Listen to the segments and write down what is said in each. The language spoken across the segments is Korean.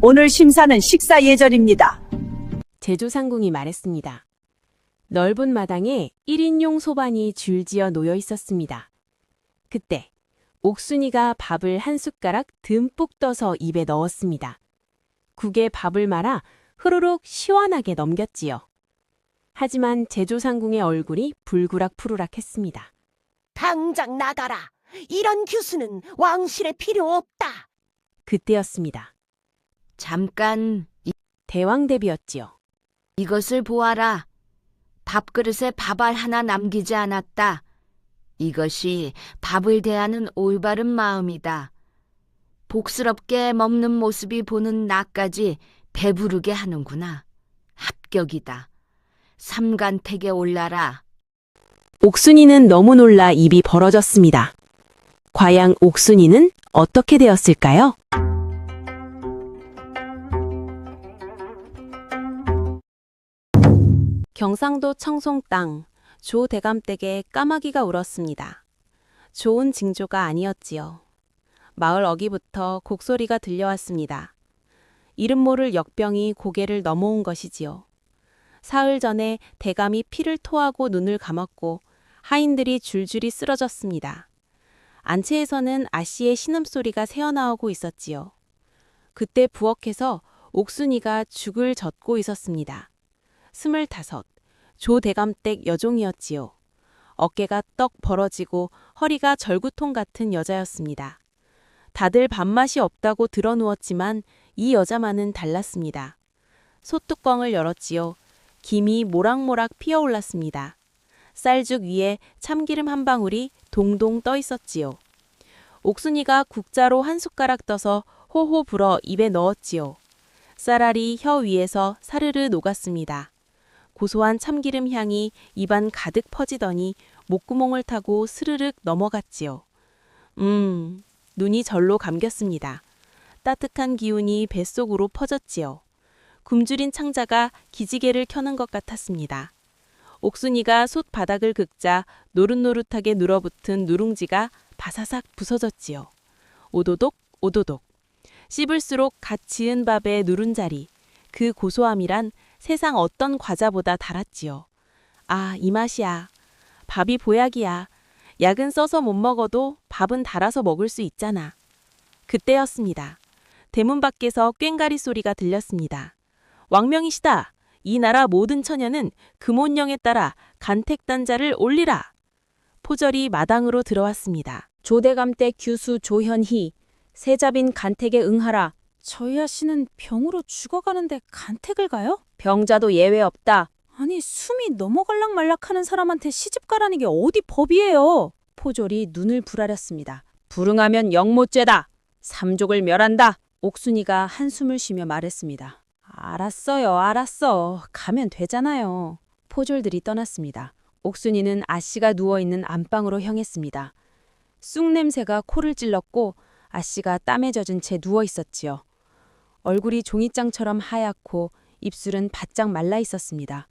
오늘 심사는 식사 예절입니다. 제조상궁이 말했습니다. 넓은 마당에 1인용 소반이 줄지어 놓여 있었습니다. 그때 옥순이가 밥을 한 숟가락 듬뿍 떠서 입에 넣었습니다. 국에 밥을 말아 흐르륵 시원하게 넘겼지요. 하지만 제조상궁의 얼굴이 불그락푸르락했습니다. 당장 나가라. 이런 규수는 왕실에 필요 없다. 그때였습니다. 잠깐 대왕대비였지요. 이것을 보아라. 밥그릇에 밥알 하나 남기지 않았다. 이것이 밥을 대하는 올바른 마음이다. 복스럽게 먹는 모습이 보는 나까지 배부르게 하는구나. 합격이다. 삼간택에 올라라. 옥순이는 너무 놀라 입이 벌어졌습니다. 과연 옥순이는 어떻게 되었을까요? 경상도 청송 땅 조대감댁에 까마귀가 울었습니다. 좋은 징조가 아니었지요. 마을 어기부터 곡소리가 들려왔습니다. 이름 모를 역병이 고개를 넘어온 것이지요. 사흘 전에 대감이 피를 토하고 눈을 감았고 하인들이 줄줄이 쓰러졌습니다. 안채에서는 아씨의 신음소리가 새어나오고 있었지요. 그때 부엌에서 옥순이가 죽을 젓고 있었습니다. 25, 조대감댁 여종이었지요. 어깨가 떡 벌어지고 허리가 절구통 같은 여자였습니다. 다들 밥맛이 없다고 드러누웠지만 이 여자만은 달랐습니다. 솥뚜껑을 열었지요. 김이 모락모락 피어올랐습니다. 쌀죽 위에 참기름 한 방울이 동동 떠 있었지요. 옥순이가 국자로 한 숟가락 떠서 호호 불어 입에 넣었지요. 쌀알이 혀 위에서 사르르 녹았습니다. 고소한 참기름 향이 입안 가득 퍼지더니 목구멍을 타고 스르륵 넘어갔지요. 눈이 절로 감겼습니다. 따뜻한 기운이 뱃속으로 퍼졌지요. 굶주린 창자가 기지개를 켜는 것 같았습니다. 옥순이가 솥 바닥을 긁자 노릇노릇하게 눌어붙은 누룽지가 바사삭 부서졌지요. 오도독 오도독. 씹을수록 갓 지은 밥의 누른자리. 그 고소함이란 세상 어떤 과자보다 달았지요. 아, 이 맛이야. 밥이 보약이야. 약은 써서 못 먹어도 밥은 달아서 먹을 수 있잖아. 그때였습니다. 대문 밖에서 꽹가리 소리가 들렸습니다. 왕명이시다. 이 나라 모든 처녀는 금혼령에 따라 간택단자를 올리라. 포절이 마당으로 들어왔습니다. 조대감댁 규수 조현희, 세자빈 간택에 응하라. 저희 아씨는 병으로 죽어가는데 간택을 가요? 병자도 예외 없다. 아니 숨이 넘어갈락 말락하는 사람한테 시집가라는 게 어디 법이에요? 포졸이 눈을 부라렸습니다. 불응하면 영모죄다. 삼족을 멸한다. 옥순이가 한숨을 쉬며 말했습니다. 알았어요, 알았어. 가면 되잖아요. 포졸들이 떠났습니다. 옥순이는 아씨가 누워있는 안방으로 향했습니다. 쑥 냄새가 코를 찔렀고 아씨가 땀에 젖은 채 누워있었지요. 얼굴이 종이장처럼 하얗고 입술은 바짝 말라 있었습니다.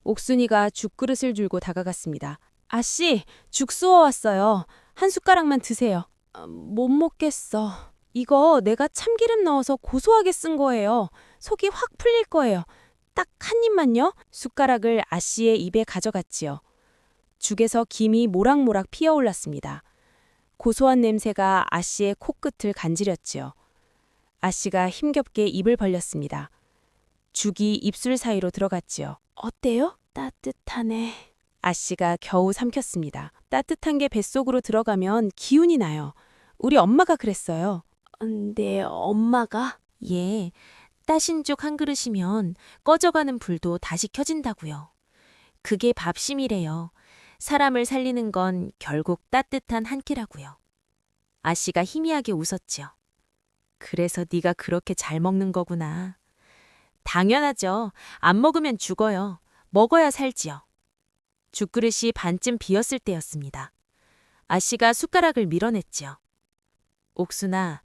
옥순이가 죽그릇을 들고 다가갔습니다. 아씨, 죽 쏘아왔어요. 한 숟가락만 드세요. 못 먹겠어. 이거 내가 참기름 넣어서 고소하게 쓴 거예요. 속이 확 풀릴 거예요. 딱 한 입만요. 숟가락을 아씨의 입에 가져갔지요. 죽에서 김이 모락모락 피어올랐습니다. 고소한 냄새가 아씨의 코끝을 간지렸지요. 아씨가 힘겹게 입을 벌렸습니다. 죽이 입술 사이로 들어갔지요. 어때요? 따뜻하네. 아씨가 겨우 삼켰습니다. 따뜻한 게 뱃속으로 들어가면 기운이 나요. 우리 엄마가 그랬어요. 네, 엄마가? 예, 따신 죽 한 그릇이면 꺼져가는 불도 다시 켜진다고요. 그게 밥심이래요. 사람을 살리는 건 결국 따뜻한 한 끼라고요. 아씨가 희미하게 웃었지요. 그래서 네가 그렇게 잘 먹는 거구나. 당연하죠. 안 먹으면 죽어요. 먹어야 살지요. 죽그릇이 반쯤 비었을 때였습니다. 아씨가 숟가락을 밀어냈지요. 옥순아,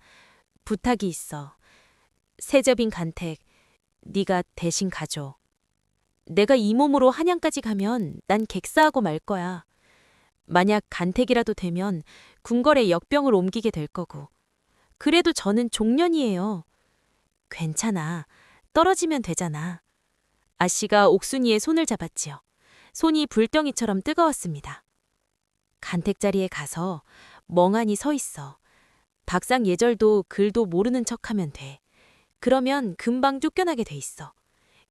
부탁이 있어. 세접인 간택, 네가 대신 가줘. 내가 이 몸으로 한양까지 가면 난 객사하고 말 거야. 만약 간택이라도 되면 궁궐에 역병을 옮기게 될 거고. 그래도 저는 종년이에요. 괜찮아. 떨어지면 되잖아. 아씨가 옥순이의 손을 잡았지요. 손이 불덩이처럼 뜨거웠습니다. 간택자리에 가서 멍하니 서 있어. 박상 예절도 글도 모르는 척하면 돼. 그러면 금방 쫓겨나게 돼 있어.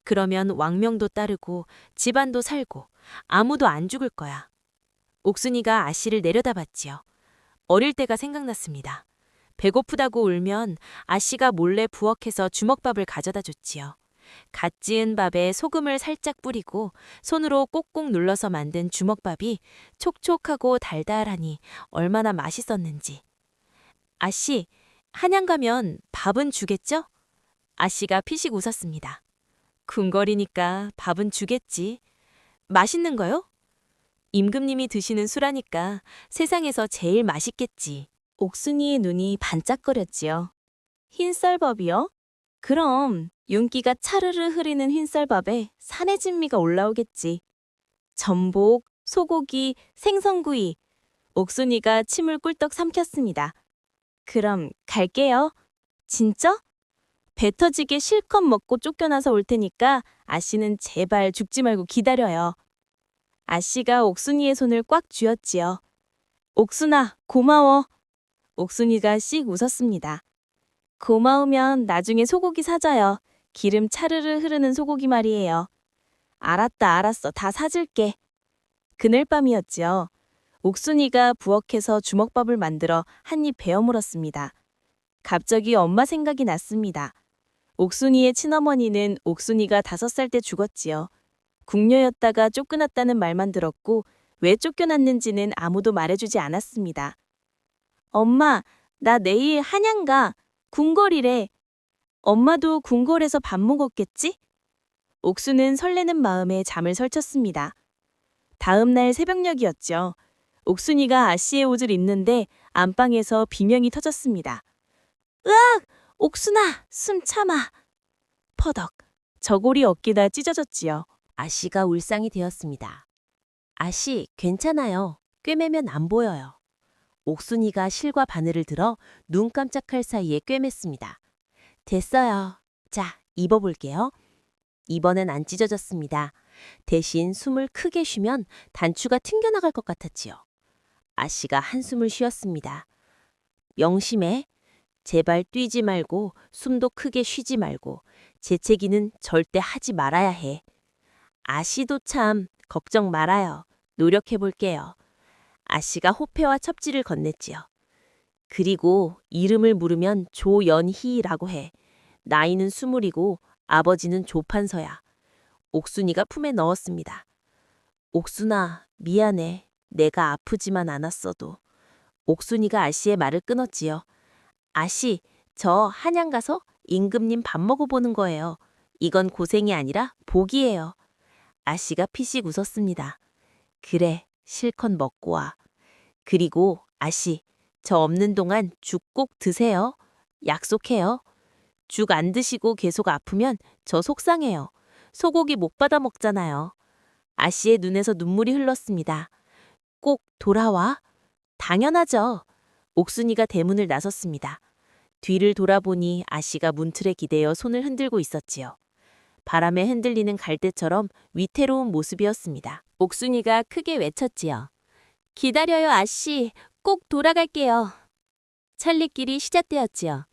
그러면 왕명도 따르고 집안도 살고 아무도 안 죽을 거야. 옥순이가 아씨를 내려다봤지요. 어릴 때가 생각났습니다. 배고프다고 울면 아씨가 몰래 부엌에서 주먹밥을 가져다 줬지요. 갓 지은 밥에 소금을 살짝 뿌리고 손으로 꼭꼭 눌러서 만든 주먹밥이 촉촉하고 달달하니 얼마나 맛있었는지. 아씨, 한양 가면 밥은 주겠죠? 아씨가 피식 웃었습니다. 궁궐이니까 밥은 주겠지. 맛있는 거요? 임금님이 드시는 수라니까 세상에서 제일 맛있겠지. 옥순이의 눈이 반짝거렸지요. 흰쌀밥이요? 그럼 윤기가 차르르 흐리는 흰쌀밥에 산의 진미가 올라오겠지. 전복, 소고기, 생선구이. 옥순이가 침을 꿀떡 삼켰습니다. 그럼 갈게요. 진짜? 배 터지게 실컷 먹고 쫓겨나서 올 테니까 아씨는 제발 죽지 말고 기다려요. 아씨가 옥순이의 손을 꽉 쥐었지요. 옥순아, 고마워. 옥순이가 씩 웃었습니다. 고마우면 나중에 소고기 사줘요. 기름 차르르 흐르는 소고기 말이에요. 알았어. 다 사줄게. 그날 밤이었지요. 옥순이가 부엌에서 주먹밥을 만들어 한 입 베어 물었습니다. 갑자기 엄마 생각이 났습니다. 옥순이의 친어머니는 옥순이가 5살 때 죽었지요. 궁녀였다가 쫓겨났다는 말만 들었고 왜 쫓겨났는지는 아무도 말해주지 않았습니다. 엄마, 나 내일 한양 가. 궁궐이래. 엄마도 궁궐에서 밥 먹었겠지? 옥수는 설레는 마음에 잠을 설쳤습니다. 다음 날 새벽녘이었죠. 옥순이가 아씨의 옷을 입는데 안방에서 비명이 터졌습니다. 으악! 옥순아, 숨 참아. 퍼덕, 저고리 어깨가 찢어졌지요. 아씨가 울상이 되었습니다. 아씨, 괜찮아요. 꿰매면 안 보여요. 옥순이가 실과 바늘을 들어 눈 깜짝할 사이에 꿰맸습니다. 됐어요. 자, 입어볼게요. 이번엔 안 찢어졌습니다. 대신 숨을 크게 쉬면 단추가 튕겨나갈 것 같았지요. 아씨가 한숨을 쉬었습니다. 명심해. 제발 뛰지 말고 숨도 크게 쉬지 말고 재채기는 절대 하지 말아야 해. 아씨도 참 걱정 말아요. 노력해볼게요. 아씨가 호패와 첩지를 건넸지요. 그리고 이름을 물으면 조연희라고 해. 나이는 20이고 아버지는 조판서야. 옥순이가 품에 넣었습니다. 옥순아, 미안해. 내가 아프지만 않았어도. 옥순이가 아씨의 말을 끊었지요. 아씨, 저 한양 가서 임금님 밥 먹어보는 거예요. 이건 고생이 아니라 복이에요. 아씨가 피식 웃었습니다. 그래, 실컷 먹고 와. 그리고 아씨, 저 없는 동안 죽 꼭 드세요. 약속해요. 죽 안 드시고 계속 아프면 저 속상해요. 소고기 못 받아 먹잖아요. 아씨의 눈에서 눈물이 흘렀습니다. 꼭 돌아와? 당연하죠. 옥순이가 대문을 나섰습니다. 뒤를 돌아보니 아씨가 문틀에 기대어 손을 흔들고 있었지요. 바람에 흔들리는 갈대처럼 위태로운 모습이었습니다. 옥순이가 크게 외쳤지요. 기다려요, 아씨. 꼭 돌아갈게요. 찰리길이 시작되었지요.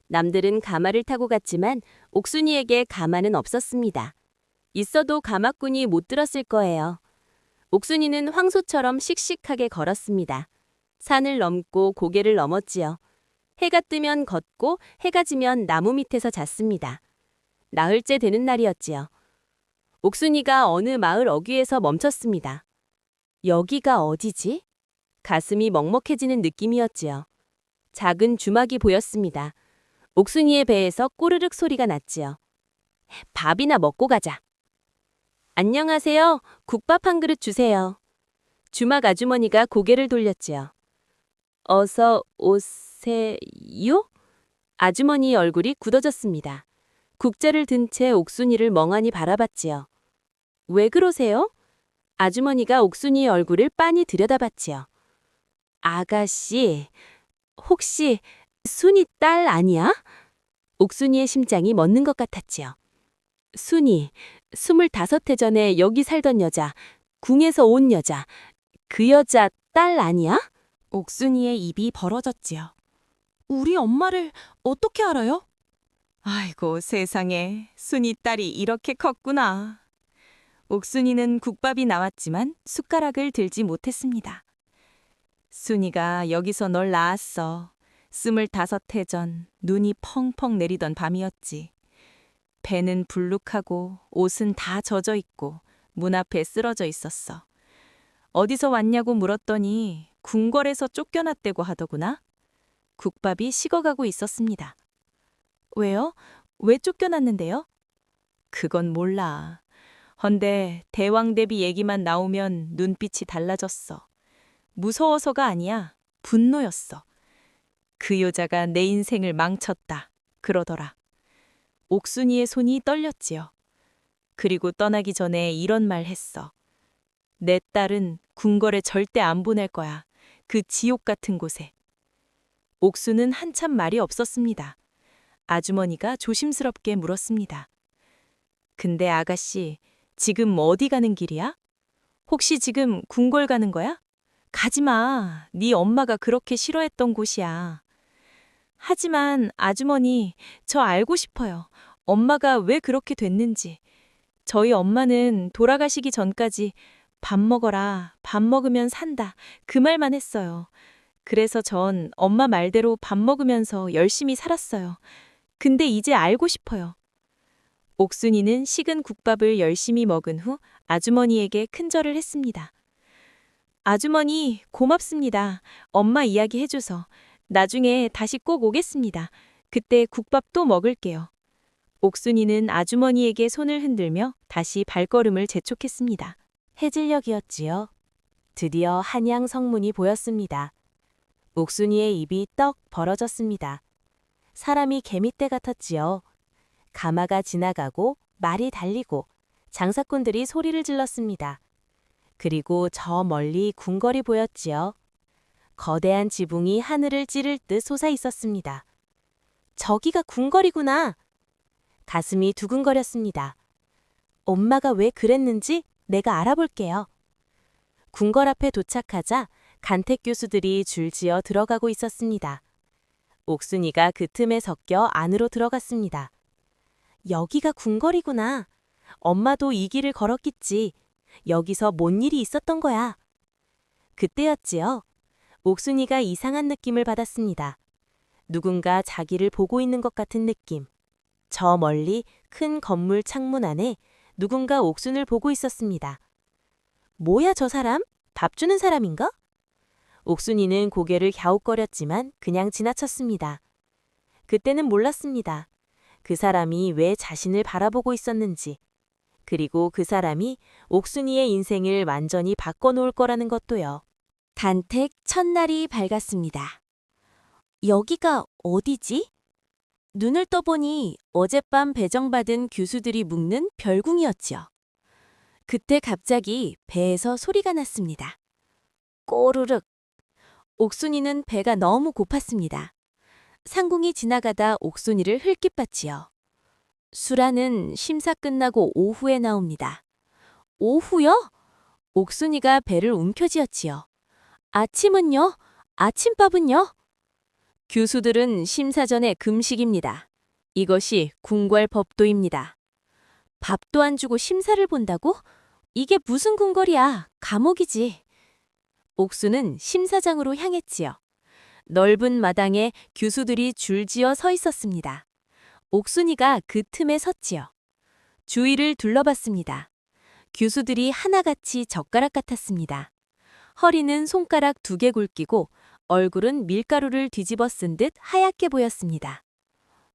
남들은 가마를 타고 갔지만 옥순이에게 가마는 없었습니다. 있어도 가마꾼이 못 들었을 거예요. 옥순이는 황소처럼 씩씩하게 걸었습니다. 산을 넘고 고개를 넘었지요. 해가 뜨면 걷고 해가 지면 나무 밑에서 잤습니다. 나흘째 되는 날이었지요. 옥순이가 어느 마을 어귀에서 멈췄습니다. 여기가 어디지? 가슴이 먹먹해지는 느낌이었지요. 작은 주막이 보였습니다. 옥순이의 배에서 꼬르륵 소리가 났지요. 밥이나 먹고 가자. 안녕하세요. 국밥 한 그릇 주세요. 주막 아주머니가 고개를 돌렸지요. 어서 오세요? 아주머니의 얼굴이 굳어졌습니다. 국자를 든 채 옥순이를 멍하니 바라봤지요. 왜 그러세요? 아주머니가 옥순이의 얼굴을 빤히 들여다봤지요. 아가씨, 혹시 순이 딸 아니야? 옥순이의 심장이 멎는 것 같았지요. 순이, 25해 전에 여기 살던 여자, 궁에서 온 여자, 그 여자 딸 아니야? 옥순이의 입이 벌어졌지요. 우리 엄마를 어떻게 알아요? 아이고 세상에, 순이 딸이 이렇게 컸구나. 옥순이는 국밥이 나왔지만 숟가락을 들지 못했습니다. 순이가 여기서 널 낳았어. 25해 전 눈이 펑펑 내리던 밤이었지. 배는 불룩하고 옷은 다 젖어 있고 문 앞에 쓰러져 있었어. 어디서 왔냐고 물었더니 궁궐에서 쫓겨났대고 하더구나. 국밥이 식어가고 있었습니다. 왜요? 왜 쫓겨났는데요? 그건 몰라. 헌데 대왕대비 얘기만 나오면 눈빛이 달라졌어. 무서워서가 아니야. 분노였어. 그 여자가 내 인생을 망쳤다. 그러더라. 옥순이의 손이 떨렸지요. 그리고 떠나기 전에 이런 말 했어. 내 딸은 궁궐에 절대 안 보낼 거야. 그 지옥 같은 곳에. 옥수는 한참 말이 없었습니다. 아주머니가 조심스럽게 물었습니다. 근데 아가씨, 지금 어디 가는 길이야? 혹시 지금 궁궐 가는 거야? 가지 마. 네 엄마가 그렇게 싫어했던 곳이야. 하지만 아주머니, 저 알고 싶어요. 엄마가 왜 그렇게 됐는지. 저희 엄마는 돌아가시기 전까지 밥 먹어라, 밥 먹으면 산다, 그 말만 했어요. 그래서 전 엄마 말대로 밥 먹으면서 열심히 살았어요. 근데 이제 알고 싶어요. 옥순이는 식은 국밥을 열심히 먹은 후 아주머니에게 큰절을 했습니다. 아주머니, 고맙습니다. 엄마 이야기 해줘서. 나중에 다시 꼭 오겠습니다. 그때 국밥 또 먹을게요. 옥순이는 아주머니에게 손을 흔들며 다시 발걸음을 재촉했습니다. 해질녘이었지요. 드디어 한양 성문이 보였습니다. 옥순이의 입이 떡 벌어졌습니다. 사람이 개미떼 같았지요. 가마가 지나가고 말이 달리고 장사꾼들이 소리를 질렀습니다. 그리고 저 멀리 궁궐이 보였지요. 거대한 지붕이 하늘을 찌를 듯 솟아 있었습니다. 저기가 궁궐이구나. 가슴이 두근거렸습니다. 엄마가 왜 그랬는지 내가 알아볼게요. 궁궐 앞에 도착하자 간택 교수들이 줄지어 들어가고 있었습니다. 옥순이가 그 틈에 섞여 안으로 들어갔습니다. 여기가 궁궐이구나. 엄마도 이 길을 걸었겠지. 여기서 뭔 일이 있었던 거야. 그때였지요. 옥순이가 이상한 느낌을 받았습니다. 누군가 자기를 보고 있는 것 같은 느낌. 저 멀리 큰 건물 창문 안에 누군가 옥순을 보고 있었습니다. 뭐야 저 사람? 밥 주는 사람인가? 옥순이는 고개를 갸웃거렸지만 그냥 지나쳤습니다. 그때는 몰랐습니다. 그 사람이 왜 자신을 바라보고 있었는지, 그리고 그 사람이 옥순이의 인생을 완전히 바꿔놓을 거라는 것도요. 단택 첫날이 밝았습니다. 여기가 어디지? 눈을 떠보니 어젯밤 배정받은 교수들이 묵는 별궁이었지요. 그때 갑자기 배에서 소리가 났습니다. 꼬르륵. 옥순이는 배가 너무 고팠습니다. 상궁이 지나가다 옥순이를 흘낏봤지요. 수라는 심사 끝나고 오후에 나옵니다. 오후요? 옥순이가 배를 움켜쥐었지요. 아침은요? 아침밥은요? 교수들은 심사 전에 금식입니다. 이것이 궁궐 법도입니다. 밥도 안 주고 심사를 본다고? 이게 무슨 궁궐이야? 감옥이지. 옥수는 심사장으로 향했지요. 넓은 마당에 교수들이 줄지어 서 있었습니다. 옥순이가 그 틈에 섰지요. 주위를 둘러봤습니다. 교수들이 하나같이 젓가락 같았습니다. 허리는 손가락 2개 굵기고 얼굴은 밀가루를 뒤집어 쓴 듯 하얗게 보였습니다.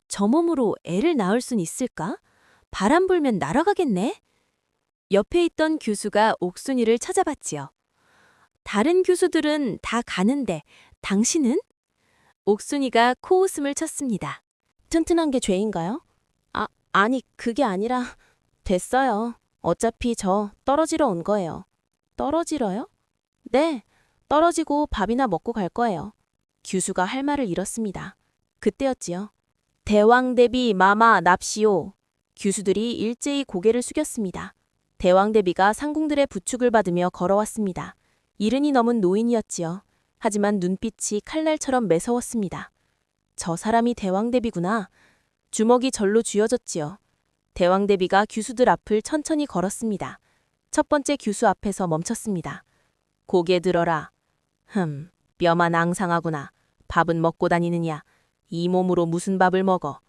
저 몸으로 애를 낳을 순 있을까? 바람 불면 날아가겠네? 옆에 있던 교수가 옥순이를 찾아봤지요. 다른 교수들은 다 가는데 당신은? 옥순이가 코웃음을 쳤습니다. 튼튼한 게 죄인가요? 아니 그게 아니라 됐어요. 어차피 저 떨어지러 온 거예요. 떨어지러요? 네, 떨어지고 밥이나 먹고 갈 거예요. 규수가 할 말을 잃었습니다. 그때였지요. 대왕대비 마마 납시오. 규수들이 일제히 고개를 숙였습니다. 대왕대비가 상궁들의 부축을 받으며 걸어왔습니다. 이른이 넘은 노인이었지요. 하지만 눈빛이 칼날처럼 매서웠습니다. 저 사람이 대왕대비구나. 주먹이 절로 쥐어졌지요. 대왕대비가 규수들 앞을 천천히 걸었습니다. 첫 번째 규수 앞에서 멈췄습니다. 고개 들어라. 뼈만 앙상하구나. 밥은 먹고 다니느냐. 이 몸으로 무슨 밥을 먹어.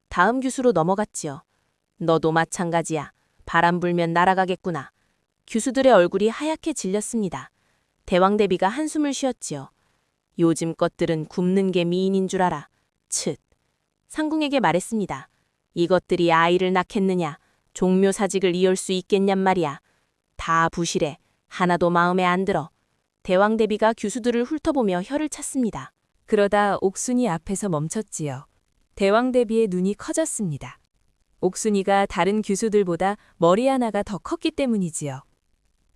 다음 규수로 넘어갔지요. 너도 마찬가지야. 바람 불면 날아가겠구나. 규수들의 얼굴이 하얗게 질렸습니다. 대왕대비가 한숨을 쉬었지요. 요즘 것들은 굶는 게 미인인 줄 알아. 츳. 상궁에게 말했습니다. 이것들이 아이를 낳겠느냐. 종묘사직을 이을 수 있겠냔 말이야. 다 부실해. 하나도 마음에 안 들어. 대왕대비가 규수들을 훑어보며 혀를 찼습니다. 그러다 옥순이 앞에서 멈췄지요. 대왕대비의 눈이 커졌습니다. 옥순이가 다른 규수들보다 머리 하나가 더 컸기 때문이지요.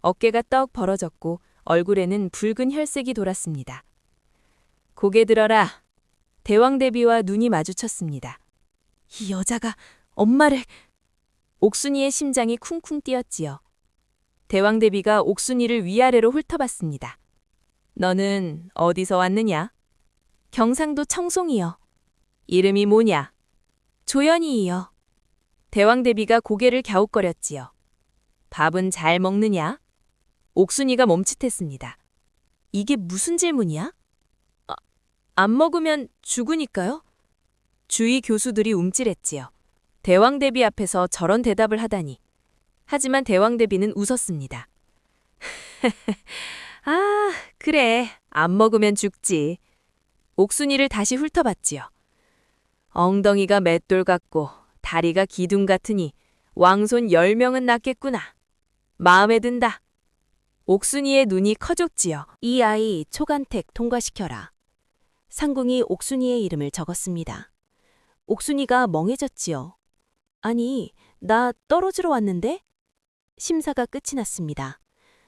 어깨가 떡 벌어졌고 얼굴에는 붉은 혈색이 돌았습니다. 고개 들어라. 대왕대비와 눈이 마주쳤습니다. 이 여자가 엄마를... 옥순이의 심장이 쿵쿵 뛰었지요. 대왕대비가 옥순이를 위아래로 훑어봤습니다. 너는 어디서 왔느냐? 경상도 청송이요. 이름이 뭐냐? 조연이요. 대왕대비가 고개를 갸웃거렸지요. 밥은 잘 먹느냐? 옥순이가 멈칫했습니다. 이게 무슨 질문이야? 안 먹으면 죽으니까요? 주위 교수들이 움찔했지요. 대왕대비 앞에서 저런 대답을 하다니. 하지만 대왕대비는 웃었습니다. 아, 그래. 안 먹으면 죽지. 옥순이를 다시 훑어봤지요. 엉덩이가 맷돌 같고 다리가 기둥 같으니 왕손 10명은 낳겠구나. 마음에 든다. 옥순이의 눈이 커졌지요. 이 아이 초간택 통과시켜라. 상궁이 옥순이의 이름을 적었습니다. 옥순이가 멍해졌지요. 아니, 나 떨어지러 왔는데? 심사가 끝이 났습니다.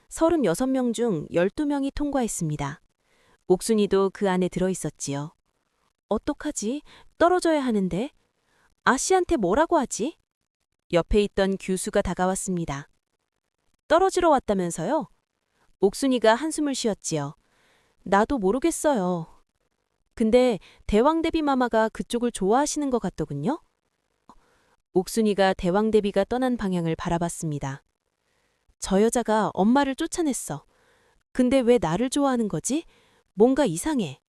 36명 중 12명이 통과했습니다. 옥순이도 그 안에 들어있었지요. 어떡하지? 떨어져야 하는데? 아씨한테 뭐라고 하지? 옆에 있던 규수가 다가왔습니다. 떨어지러 왔다면서요? 옥순이가 한숨을 쉬었지요. 나도 모르겠어요. 근데 대왕대비 마마가 그쪽을 좋아하시는 것 같더군요. 옥순이가 대왕대비가 떠난 방향을 바라봤습니다. 저 여자가 엄마를 쫓아냈어. 근데 왜 나를 좋아하는 거지? 뭔가 이상해.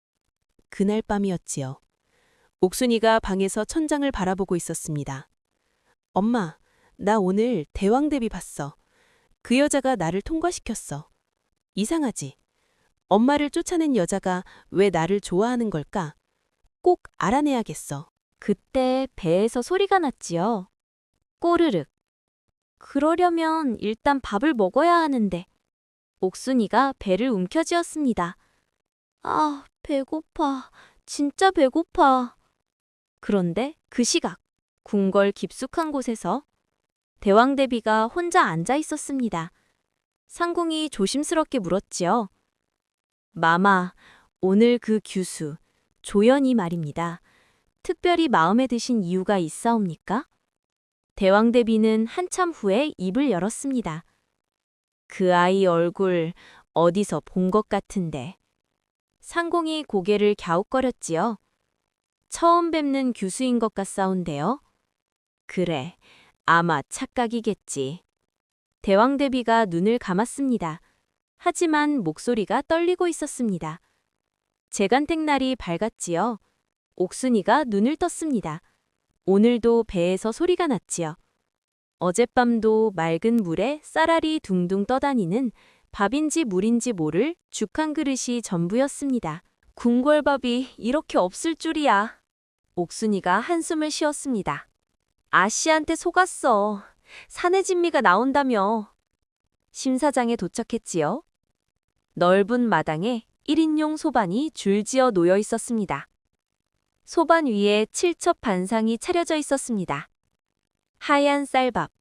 그날 밤이었지요. 옥순이가 방에서 천장을 바라보고 있었습니다. 엄마, 나 오늘 대왕대비 봤어. 그 여자가 나를 통과시켰어. 이상하지? 엄마를 쫓아낸 여자가 왜 나를 좋아하는 걸까? 꼭 알아내야겠어. 그때 배에서 소리가 났지요. 꼬르륵. 그러려면 일단 밥을 먹어야 하는데. 옥순이가 배를 움켜쥐었습니다. 아, 배고파. 진짜 배고파. 그런데 그 시각, 궁궐 깊숙한 곳에서 대왕대비가 혼자 앉아 있었습니다. 상궁이 조심스럽게 물었지요. 마마, 오늘 그 규수, 조연이 말입니다. 특별히 마음에 드신 이유가 있사옵니까? 대왕대비는 한참 후에 입을 열었습니다. 그 아이 얼굴 어디서 본 것 같은데. 상궁이 고개를 갸웃거렸지요. 처음 뵙는 규수인 것 같사온데요. 그래, 아마 착각이겠지. 대왕대비가 눈을 감았습니다. 하지만 목소리가 떨리고 있었습니다. 재간택날이 밝았지요. 옥순이가 눈을 떴습니다. 오늘도 배에서 소리가 났지요. 어젯밤도 맑은 물에 쌀알이 둥둥 떠다니는 밥인지 물인지 모를 죽 한 그릇이 전부였습니다. 궁궐밥이 이렇게 없을 줄이야. 옥순이가 한숨을 쉬었습니다. 아씨한테 속았어. 사내 진미가 나온다며. 심사장에 도착했지요. 넓은 마당에 1인용 소반이 줄지어 놓여 있었습니다. 소반 위에 칠첩 반상이 차려져 있었습니다. 하얀 쌀밥,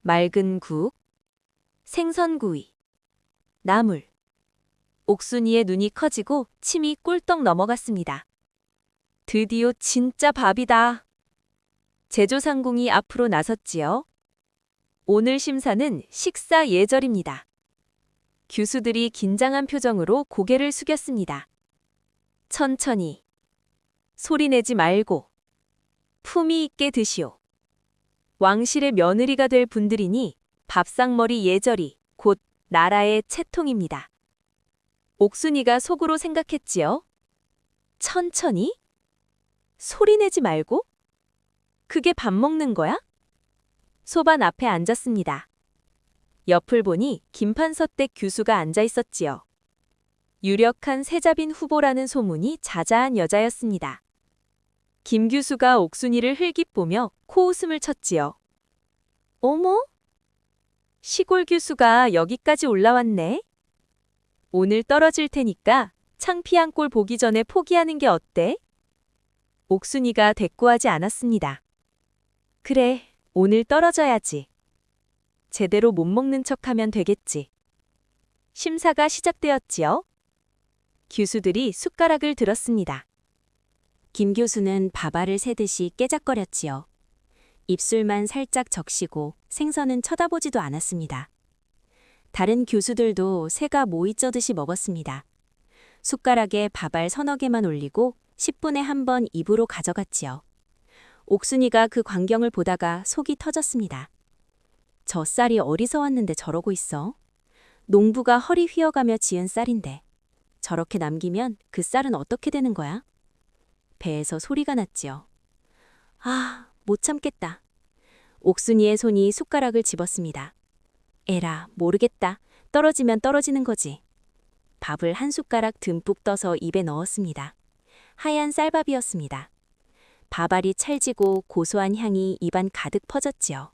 맑은 국, 생선구이, 나물. 옥순이의 눈이 커지고 침이 꿀떡 넘어갔습니다. 드디어 진짜 밥이다. 제조상궁이 앞으로 나섰지요. 오늘 심사는 식사 예절입니다. 규수들이 긴장한 표정으로 고개를 숙였습니다. 천천히, 소리내지 말고, 품위 있게 드시오. 왕실의 며느리가 될 분들이니 밥상머리 예절이 곧 나라의 채통입니다. 옥순이가 속으로 생각했지요. 천천히? 소리내지 말고? 그게 밥 먹는 거야? 소반 앞에 앉았습니다. 옆을 보니 김판서댁 규수가 앉아 있었지요. 유력한 세자빈 후보라는 소문이 자자한 여자였습니다. 김 규수가 옥순이를 흘깃 보며 코웃음을 쳤지요. 어머? 시골 규수가 여기까지 올라왔네. 오늘 떨어질 테니까 창피한 꼴 보기 전에 포기하는 게 어때? 옥순이가 대꾸하지 않았습니다. 그래, 오늘 떨어져야지. 제대로 못 먹는 척하면 되겠지. 심사가 시작되었지요. 규수들이 숟가락을 들었습니다. 김 교수는 밥알을 세듯이 깨작거렸지요. 입술만 살짝 적시고 생선은 쳐다보지도 않았습니다. 다른 교수들도 새가 모이 쩌듯이 먹었습니다. 숟가락에 밥알 서너 개만 올리고 10분에 한 번 입으로 가져갔지요. 옥순이가 그 광경을 보다가 속이 터졌습니다. 저 쌀이 어디서 왔는데 저러고 있어? 농부가 허리 휘어가며 지은 쌀인데 저렇게 남기면 그 쌀은 어떻게 되는 거야? 배에서 소리가 났지요. 아, 못 참겠다. 옥순이의 손이 숟가락을 집었습니다. 에라, 모르겠다. 떨어지면 떨어지는 거지. 밥을 한 숟가락 듬뿍 떠서 입에 넣었습니다. 하얀 쌀밥이었습니다. 밥알이 찰지고 고소한 향이 입안 가득 퍼졌지요.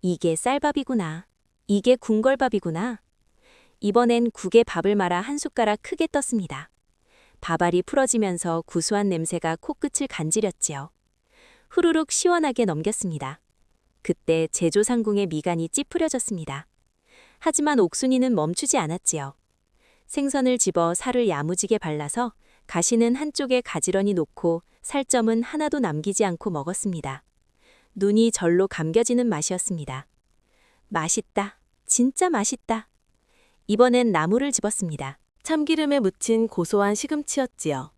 이게 쌀밥이구나. 이게 궁궐밥이구나. 이번엔 국에 밥을 말아 한 숟가락 크게 떴습니다. 밥알이 풀어지면서 구수한 냄새가 코끝을 간지렸지요. 후루룩 시원하게 넘겼습니다. 그때 제조상궁의 미간이 찌푸려졌습니다. 하지만 옥순이는 멈추지 않았지요. 생선을 집어 살을 야무지게 발라서 가시는 한쪽에 가지런히 놓고 살점은 하나도 남기지 않고 먹었습니다. 눈이 절로 감겨지는 맛이었습니다. 맛있다. 진짜 맛있다. 이번엔 나물을 집었습니다. 참기름에 묻힌 고소한 시금치였지요.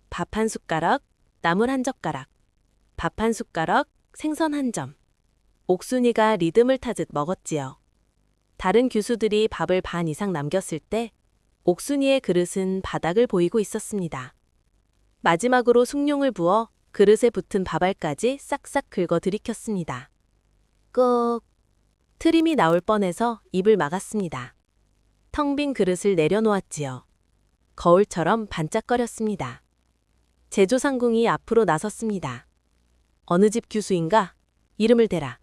밥 한 숟가락, 나물 한 젓가락, 밥 한 숟가락, 생선 한 점. 옥순이가 리듬을 타듯 먹었지요. 다른 규수들이 밥을 반 이상 남겼을 때 옥순이의 그릇은 바닥을 보이고 있었습니다. 마지막으로 숭늉을 부어 그릇에 붙은 밥알까지 싹싹 긁어 들이켰습니다. 꺽. 트림이 나올 뻔해서 입을 막았습니다. 텅 빈 그릇을 내려놓았지요. 거울처럼 반짝거렸습니다. 제조상궁이 앞으로 나섰습니다. 어느 집 규수인가? 이름을 대라.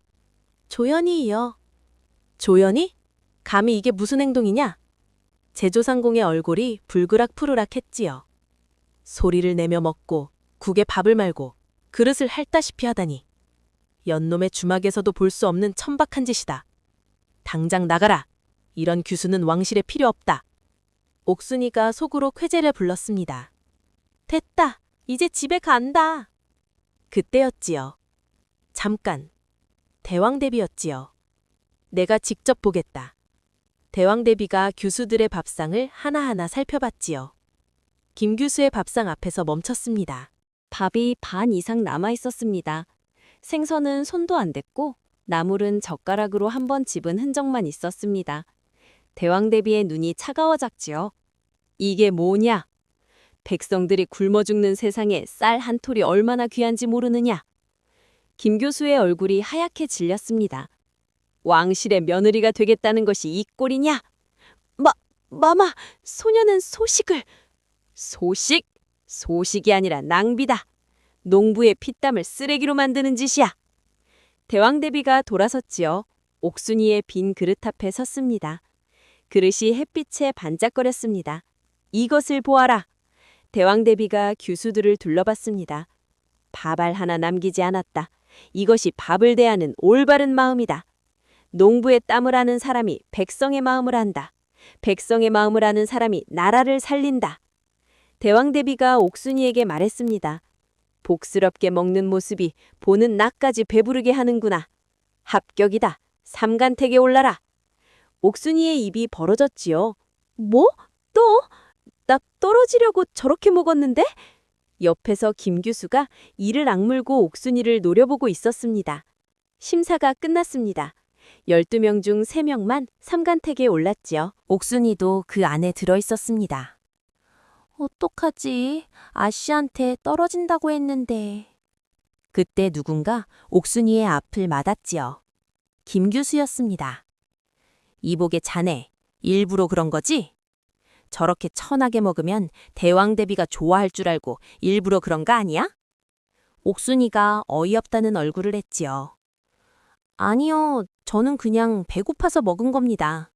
조연이요. 조연이? 감히 이게 무슨 행동이냐? 제조상궁의 얼굴이 불그락 푸르락 했지요. 소리를 내며 먹고 국에 밥을 말고 그릇을 핥다시피 하다니. 연놈의 주막에서도 볼 수 없는 천박한 짓이다. 당장 나가라. 이런 규수는 왕실에 필요 없다. 옥순이가 속으로 쾌재를 불렀습니다. 됐다. 이제 집에 간다. 그때였지요. 잠깐. 대왕대비였지요. 내가 직접 보겠다. 대왕대비가 규수들의 밥상을 하나하나 살펴봤지요. 김 규수의 밥상 앞에서 멈췄습니다. 밥이 반 이상 남아 있었습니다. 생선은 손도 안 댔고 나물은 젓가락으로 한번 집은 흔적만 있었습니다. 대왕대비의 눈이 차가워졌지요. 이게 뭐냐? 백성들이 굶어 죽는 세상에 쌀 한 톨이 얼마나 귀한지 모르느냐? 김 교수의 얼굴이 하얗게 질렸습니다. 왕실의 며느리가 되겠다는 것이 이 꼴이냐? 마마, 소녀는 소식을... 소식? 소식이 아니라 낭비다. 농부의 피땀을 쓰레기로 만드는 짓이야. 대왕대비가 돌아섰지요. 옥순이의 빈 그릇 앞에 섰습니다. 그릇이 햇빛에 반짝거렸습니다. 이것을 보아라. 대왕대비가 규수들을 둘러봤습니다. 밥알 하나 남기지 않았다. 이것이 밥을 대하는 올바른 마음이다. 농부의 땀을 아는 사람이 백성의 마음을 안다. 백성의 마음을 아는 사람이 나라를 살린다. 대왕대비가 옥순이에게 말했습니다. 복스럽게 먹는 모습이 보는 나까지 배부르게 하는구나. 합격이다. 삼간택에 올라라. 옥순이의 입이 벌어졌지요. 뭐? 또? 나 떨어지려고 저렇게 먹었는데? 옆에서 김 교수가 이를 악물고 옥순이를 노려보고 있었습니다. 심사가 끝났습니다. 12명 중 3명만 삼간택에 올랐지요. 옥순이도 그 안에 들어있었습니다. 어떡하지? 아씨한테 떨어진다고 했는데. 그때 누군가 옥순이의 앞을 맞았지요. 김 교수였습니다. 이복의 자네, 일부러 그런 거지? 저렇게 천하게 먹으면 대왕대비가 좋아할 줄 알고 일부러 그런 거 아니야? 옥순이가 어이없다는 얼굴을 했지요. 아니요, 저는 그냥 배고파서 먹은 겁니다.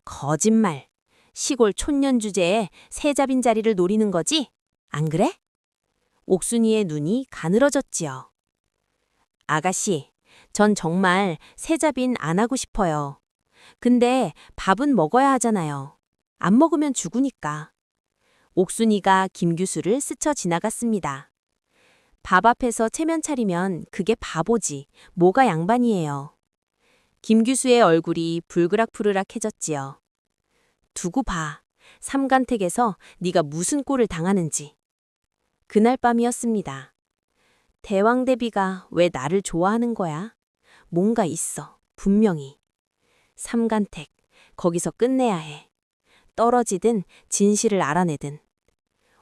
거짓말. 시골 촌년 주제에 새잡인 자리를 노리는 거지? 안 그래? 옥순이의 눈이 가늘어졌지요. 아가씨, 전 정말 새잡인 안 하고 싶어요. 근데 밥은 먹어야 하잖아요. 안 먹으면 죽으니까. 옥순이가 김 교수를 스쳐 지나갔습니다. 밥 앞에서 체면 차리면 그게 바보지. 뭐가 양반이에요. 김 교수의 얼굴이 불그락푸르락해졌지요. 두고 봐. 삼간택에서 네가 무슨 꼴을 당하는지. 그날 밤이었습니다. 대왕대비가 왜 나를 좋아하는 거야? 뭔가 있어. 분명히. 삼간택, 거기서 끝내야 해. 떨어지든 진실을 알아내든.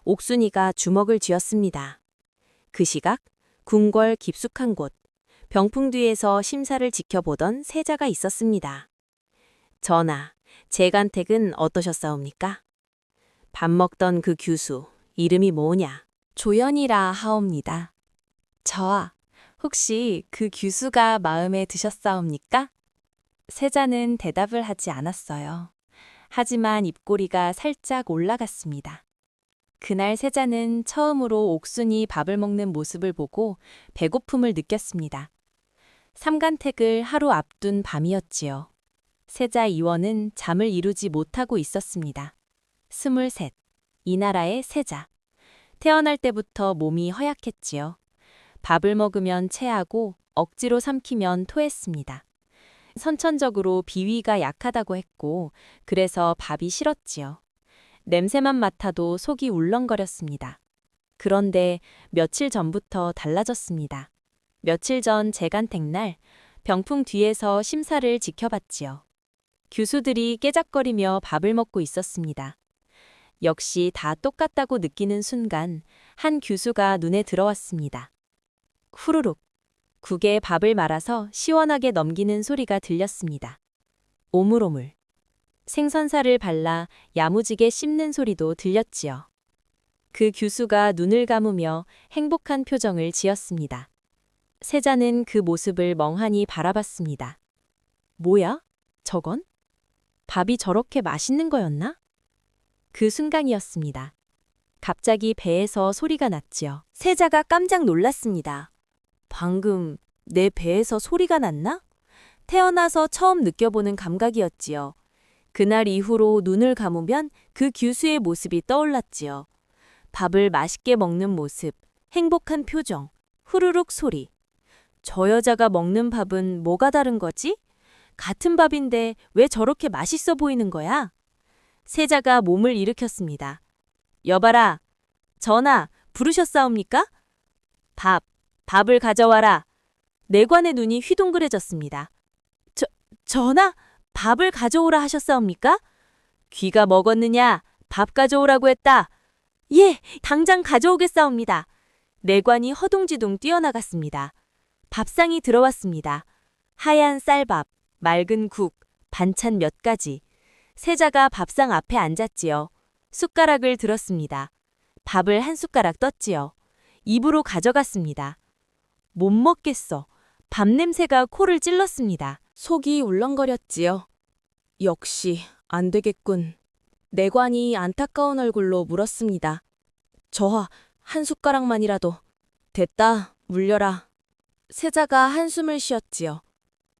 옥순이가 주먹을 쥐었습니다. 그 시각 궁궐 깊숙한 곳, 병풍 뒤에서 심사를 지켜보던 세자가 있었습니다. 전하, 재간택은 어떠셨사옵니까? 밥 먹던 그 규수, 이름이 뭐냐? 조연이라 하옵니다. 저아, 혹시 그 규수가 마음에 드셨사옵니까? 세자는 대답을 하지 않았어요. 하지만 입꼬리가 살짝 올라갔습니다. 그날 세자는 처음으로 옥순이 밥을 먹는 모습을 보고 배고픔을 느꼈습니다. 삼간택을 하루 앞둔 밤이었지요. 세자 이원은 잠을 이루지 못하고 있었습니다. 23, 이 나라의 세자. 태어날 때부터 몸이 허약했지요. 밥을 먹으면 체하고 억지로 삼키면 토했습니다. 선천적으로 비위가 약하다고 했고 그래서 밥이 싫었지요. 냄새만 맡아도 속이 울렁거렸습니다. 그런데 며칠 전부터 달라졌습니다. 며칠 전 재간택날 병풍 뒤에서 심사를 지켜봤지요. 규수들이 깨작거리며 밥을 먹고 있었습니다. 역시 다 똑같다고 느끼는 순간 한 규수가 눈에 들어왔습니다. 후루룩. 국에 밥을 말아서 시원하게 넘기는 소리가 들렸습니다. 오물오물. 생선살을 발라 야무지게 씹는 소리도 들렸지요. 그 규수가 눈을 감으며 행복한 표정을 지었습니다. 세자는 그 모습을 멍하니 바라봤습니다. 뭐야? 저건? 밥이 저렇게 맛있는 거였나? 그 순간이었습니다. 갑자기 배에서 소리가 났지요. 세자가 깜짝 놀랐습니다. 방금 내 배에서 소리가 났나? 태어나서 처음 느껴보는 감각이었지요. 그날 이후로 눈을 감으면 그 규수의 모습이 떠올랐지요. 밥을 맛있게 먹는 모습, 행복한 표정, 후루룩 소리. 저 여자가 먹는 밥은 뭐가 다른 거지? 같은 밥인데 왜 저렇게 맛있어 보이는 거야? 세자가 몸을 일으켰습니다. 여봐라, 전하, 부르셨사옵니까? 밥을 가져와라. 내관의 눈이 휘둥그레졌습니다. 전하, 밥을 가져오라 하셨사옵니까? 귀가 먹었느냐? 밥 가져오라고 했다. 예, 당장 가져오겠사옵니다. 내관이 허둥지둥 뛰어나갔습니다. 밥상이 들어왔습니다. 하얀 쌀밥, 맑은 국, 반찬 몇 가지. 세자가 밥상 앞에 앉았지요. 숟가락을 들었습니다. 밥을 한 숟가락 떴지요. 입으로 가져갔습니다. 못 먹겠어. 밥 냄새가 코를 찔렀습니다. 속이 울렁거렸지요. 역시 안 되겠군. 내관이 안타까운 얼굴로 물었습니다. 저하, 한 숟가락만이라도. 됐다, 물려라. 세자가 한숨을 쉬었지요.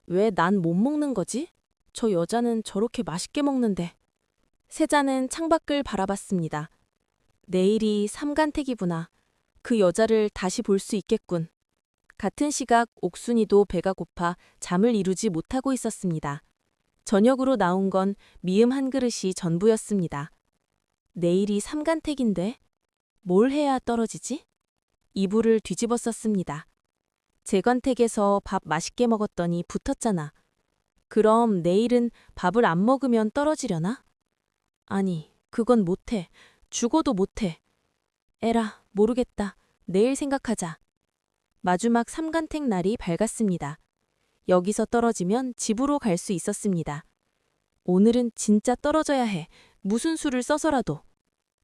왜 난 못 먹는 거지? 저 여자는 저렇게 맛있게 먹는데. 세자는 창밖을 바라봤습니다. 내일이 삼간택이구나. 그 여자를 다시 볼 수 있겠군. 같은 시각 옥순이도 배가 고파 잠을 이루지 못하고 있었습니다. 저녁으로 나온 건 미음 한 그릇이 전부였습니다. 내일이 삼간택인데 뭘 해야 떨어지지? 이불을 뒤집어 썼습니다. 재관택에서 밥 맛있게 먹었더니 붙었잖아. 그럼 내일은 밥을 안 먹으면 떨어지려나? 아니, 그건 못해. 죽어도 못해. 에라, 모르겠다. 내일 생각하자. 마지막 삼간택 날이 밝았습니다. 여기서 떨어지면 집으로 갈 수 있었습니다. 오늘은 진짜 떨어져야 해. 무슨 수를 써서라도.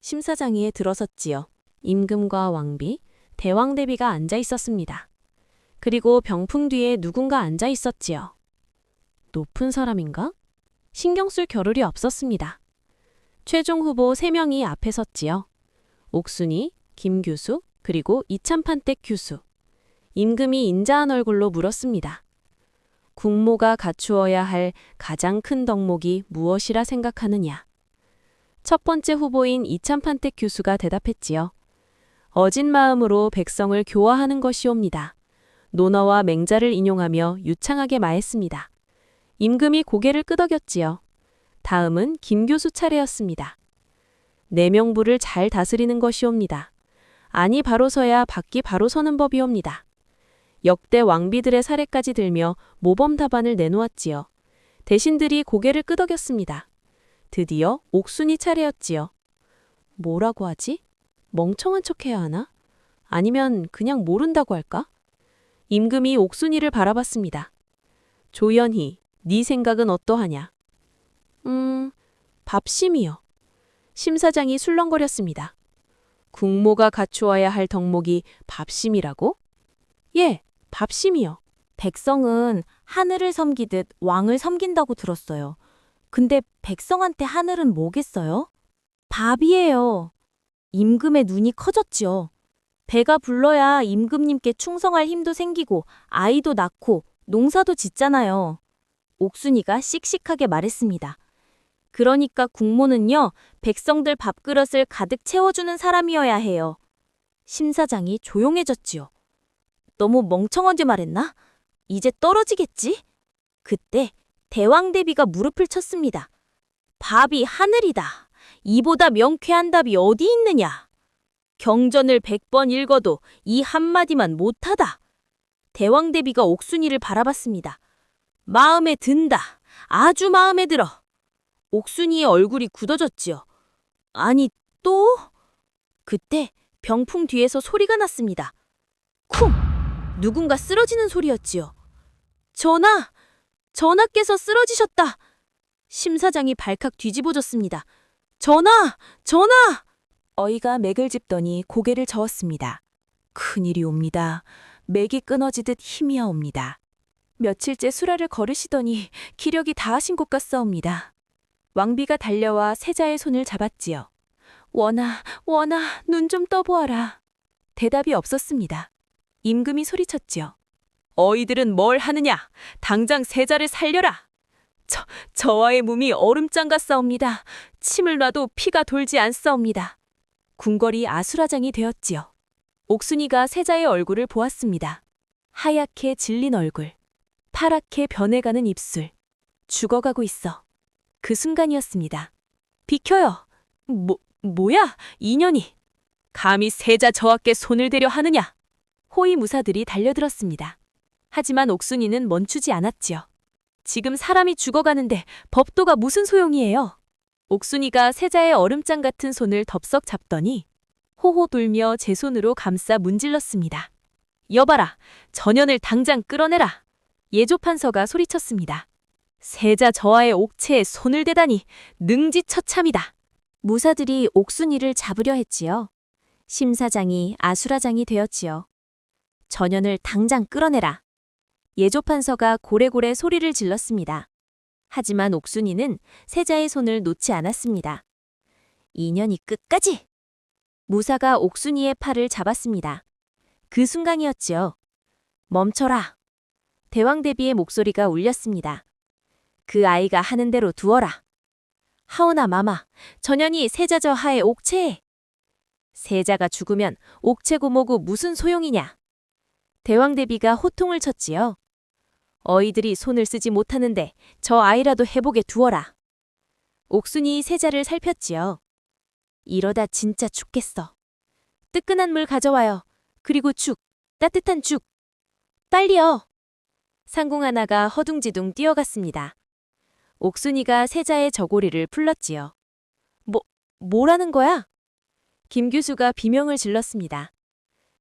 심사장이에 들어섰지요. 임금과 왕비, 대왕대비가 앉아 있었습니다. 그리고 병풍 뒤에 누군가 앉아 있었지요. 높은 사람인가? 신경 쓸 겨를이 없었습니다. 최종 후보 3명이 앞에 섰지요. 옥순이, 김 교수, 그리고 이참판댁 교수. 임금이 인자한 얼굴로 물었습니다. 국모가 갖추어야 할 가장 큰 덕목이 무엇이라 생각하느냐? 첫 번째 후보인 이참판택 교수가 대답했지요. 어진 마음으로 백성을 교화하는 것이옵니다. 논어와 맹자를 인용하며 유창하게 말했습니다. 임금이 고개를 끄덕였지요. 다음은 김 교수 차례였습니다. 내명부를 잘 다스리는 것이옵니다. 안이 바로 서야 밖이 바로 서는 법이옵니다. 역대 왕비들의 사례까지 들며 모범 답안을 내놓았지요. 대신들이 고개를 끄덕였습니다. 드디어 옥순이 차례였지요. 뭐라고 하지? 멍청한 척해야 하나? 아니면 그냥 모른다고 할까? 임금이 옥순이를 바라봤습니다. 조연희, 네 생각은 어떠하냐? 밥심이요. 심사장이 술렁거렸습니다. 국모가 갖추어야 할 덕목이 밥심이라고? 예, 밥심이요. 백성은 하늘을 섬기듯 왕을 섬긴다고 들었어요. 근데 백성한테 하늘은 뭐겠어요? 밥이에요. 임금의 눈이 커졌지요. 배가 불러야 임금님께 충성할 힘도 생기고 아이도 낳고 농사도 짓잖아요. 옥순이가 씩씩하게 말했습니다. 그러니까 국모는요, 백성들 밥그릇을 가득 채워주는 사람이어야 해요. 심사장이 조용해졌지요. 너무 멍청하게 말했나? 이제 떨어지겠지? 그때 대왕대비가 무릎을 쳤습니다. 밥이 하늘이다. 이보다 명쾌한 답이 어디 있느냐? 경전을 100번 읽어도 이 한마디만 못하다. 대왕대비가 옥순이를 바라봤습니다. 마음에 든다. 아주 마음에 들어. 옥순이의 얼굴이 굳어졌지요. 아니, 또? 그때 병풍 뒤에서 소리가 났습니다. 쿵! 누군가 쓰러지는 소리였지요. 전하께서 쓰러지셨다. 심사장이 발칵 뒤집어졌습니다. 전하! 어이가 맥을 짚더니 고개를 저었습니다. 큰일이옵니다. 맥이 끊어지듯 힘이야옵니다. 며칠째 수라를 걸으시더니 기력이 다하신 것 같사옵니다. 왕비가 달려와 세자의 손을 잡았지요. 원하, 눈 좀 떠보아라. 대답이 없었습니다. 임금이 소리쳤지요. 어이들은 뭘 하느냐? 당장 세자를 살려라. 저와의 몸이 얼음장 같사옵니다. 침을 놔도 피가 돌지 않사옵니다. 궁궐이 아수라장이 되었지요. 옥순이가 세자의 얼굴을 보았습니다. 하얗게 질린 얼굴, 파랗게 변해가는 입술, 죽어가고 있어. 그 순간이었습니다. 비켜요. 뭐야, 이년이. 감히 세자 저하께 손을 대려 하느냐. 호위무사들이 달려들었습니다. 하지만 옥순이는 멈추지 않았지요. 지금 사람이 죽어가는데 법도가 무슨 소용이에요? 옥순이가 세자의 얼음장 같은 손을 덥석 잡더니 호호 돌며 제 손으로 감싸 문질렀습니다. 여봐라, 전현을 당장 끌어내라. 예조판서가 소리쳤습니다. 세자 저하의 옥체에 손을 대다니 능지처참이다. 무사들이 옥순이를 잡으려 했지요. 심사장이 아수라장이 되었지요. 전현을 당장 끌어내라. 예조판서가 고래고래 소리를 질렀습니다. 하지만 옥순이는 세자의 손을 놓지 않았습니다. 인연이 끝까지! 무사가 옥순이의 팔을 잡았습니다. 그 순간이었지요. 멈춰라. 대왕대비의 목소리가 울렸습니다. 그 아이가 하는 대로 두어라. 하오나 마마, 전현이 세자 저하의 옥체에. 세자가 죽으면 옥체고 뭐고 무슨 소용이냐. 대왕대비가 호통을 쳤지요. 어이들이 손을 쓰지 못하는데 저 아이라도 해보게 두어라. 옥순이 세자를 살폈지요. 이러다 진짜 죽겠어. 뜨끈한 물 가져와요. 그리고 죽, 따뜻한 죽. 빨리요. 상궁 하나가 허둥지둥 뛰어갔습니다. 옥순이가 세자의 저고리를 풀렀지요. 뭐라는 거야? 김 교수가 비명을 질렀습니다.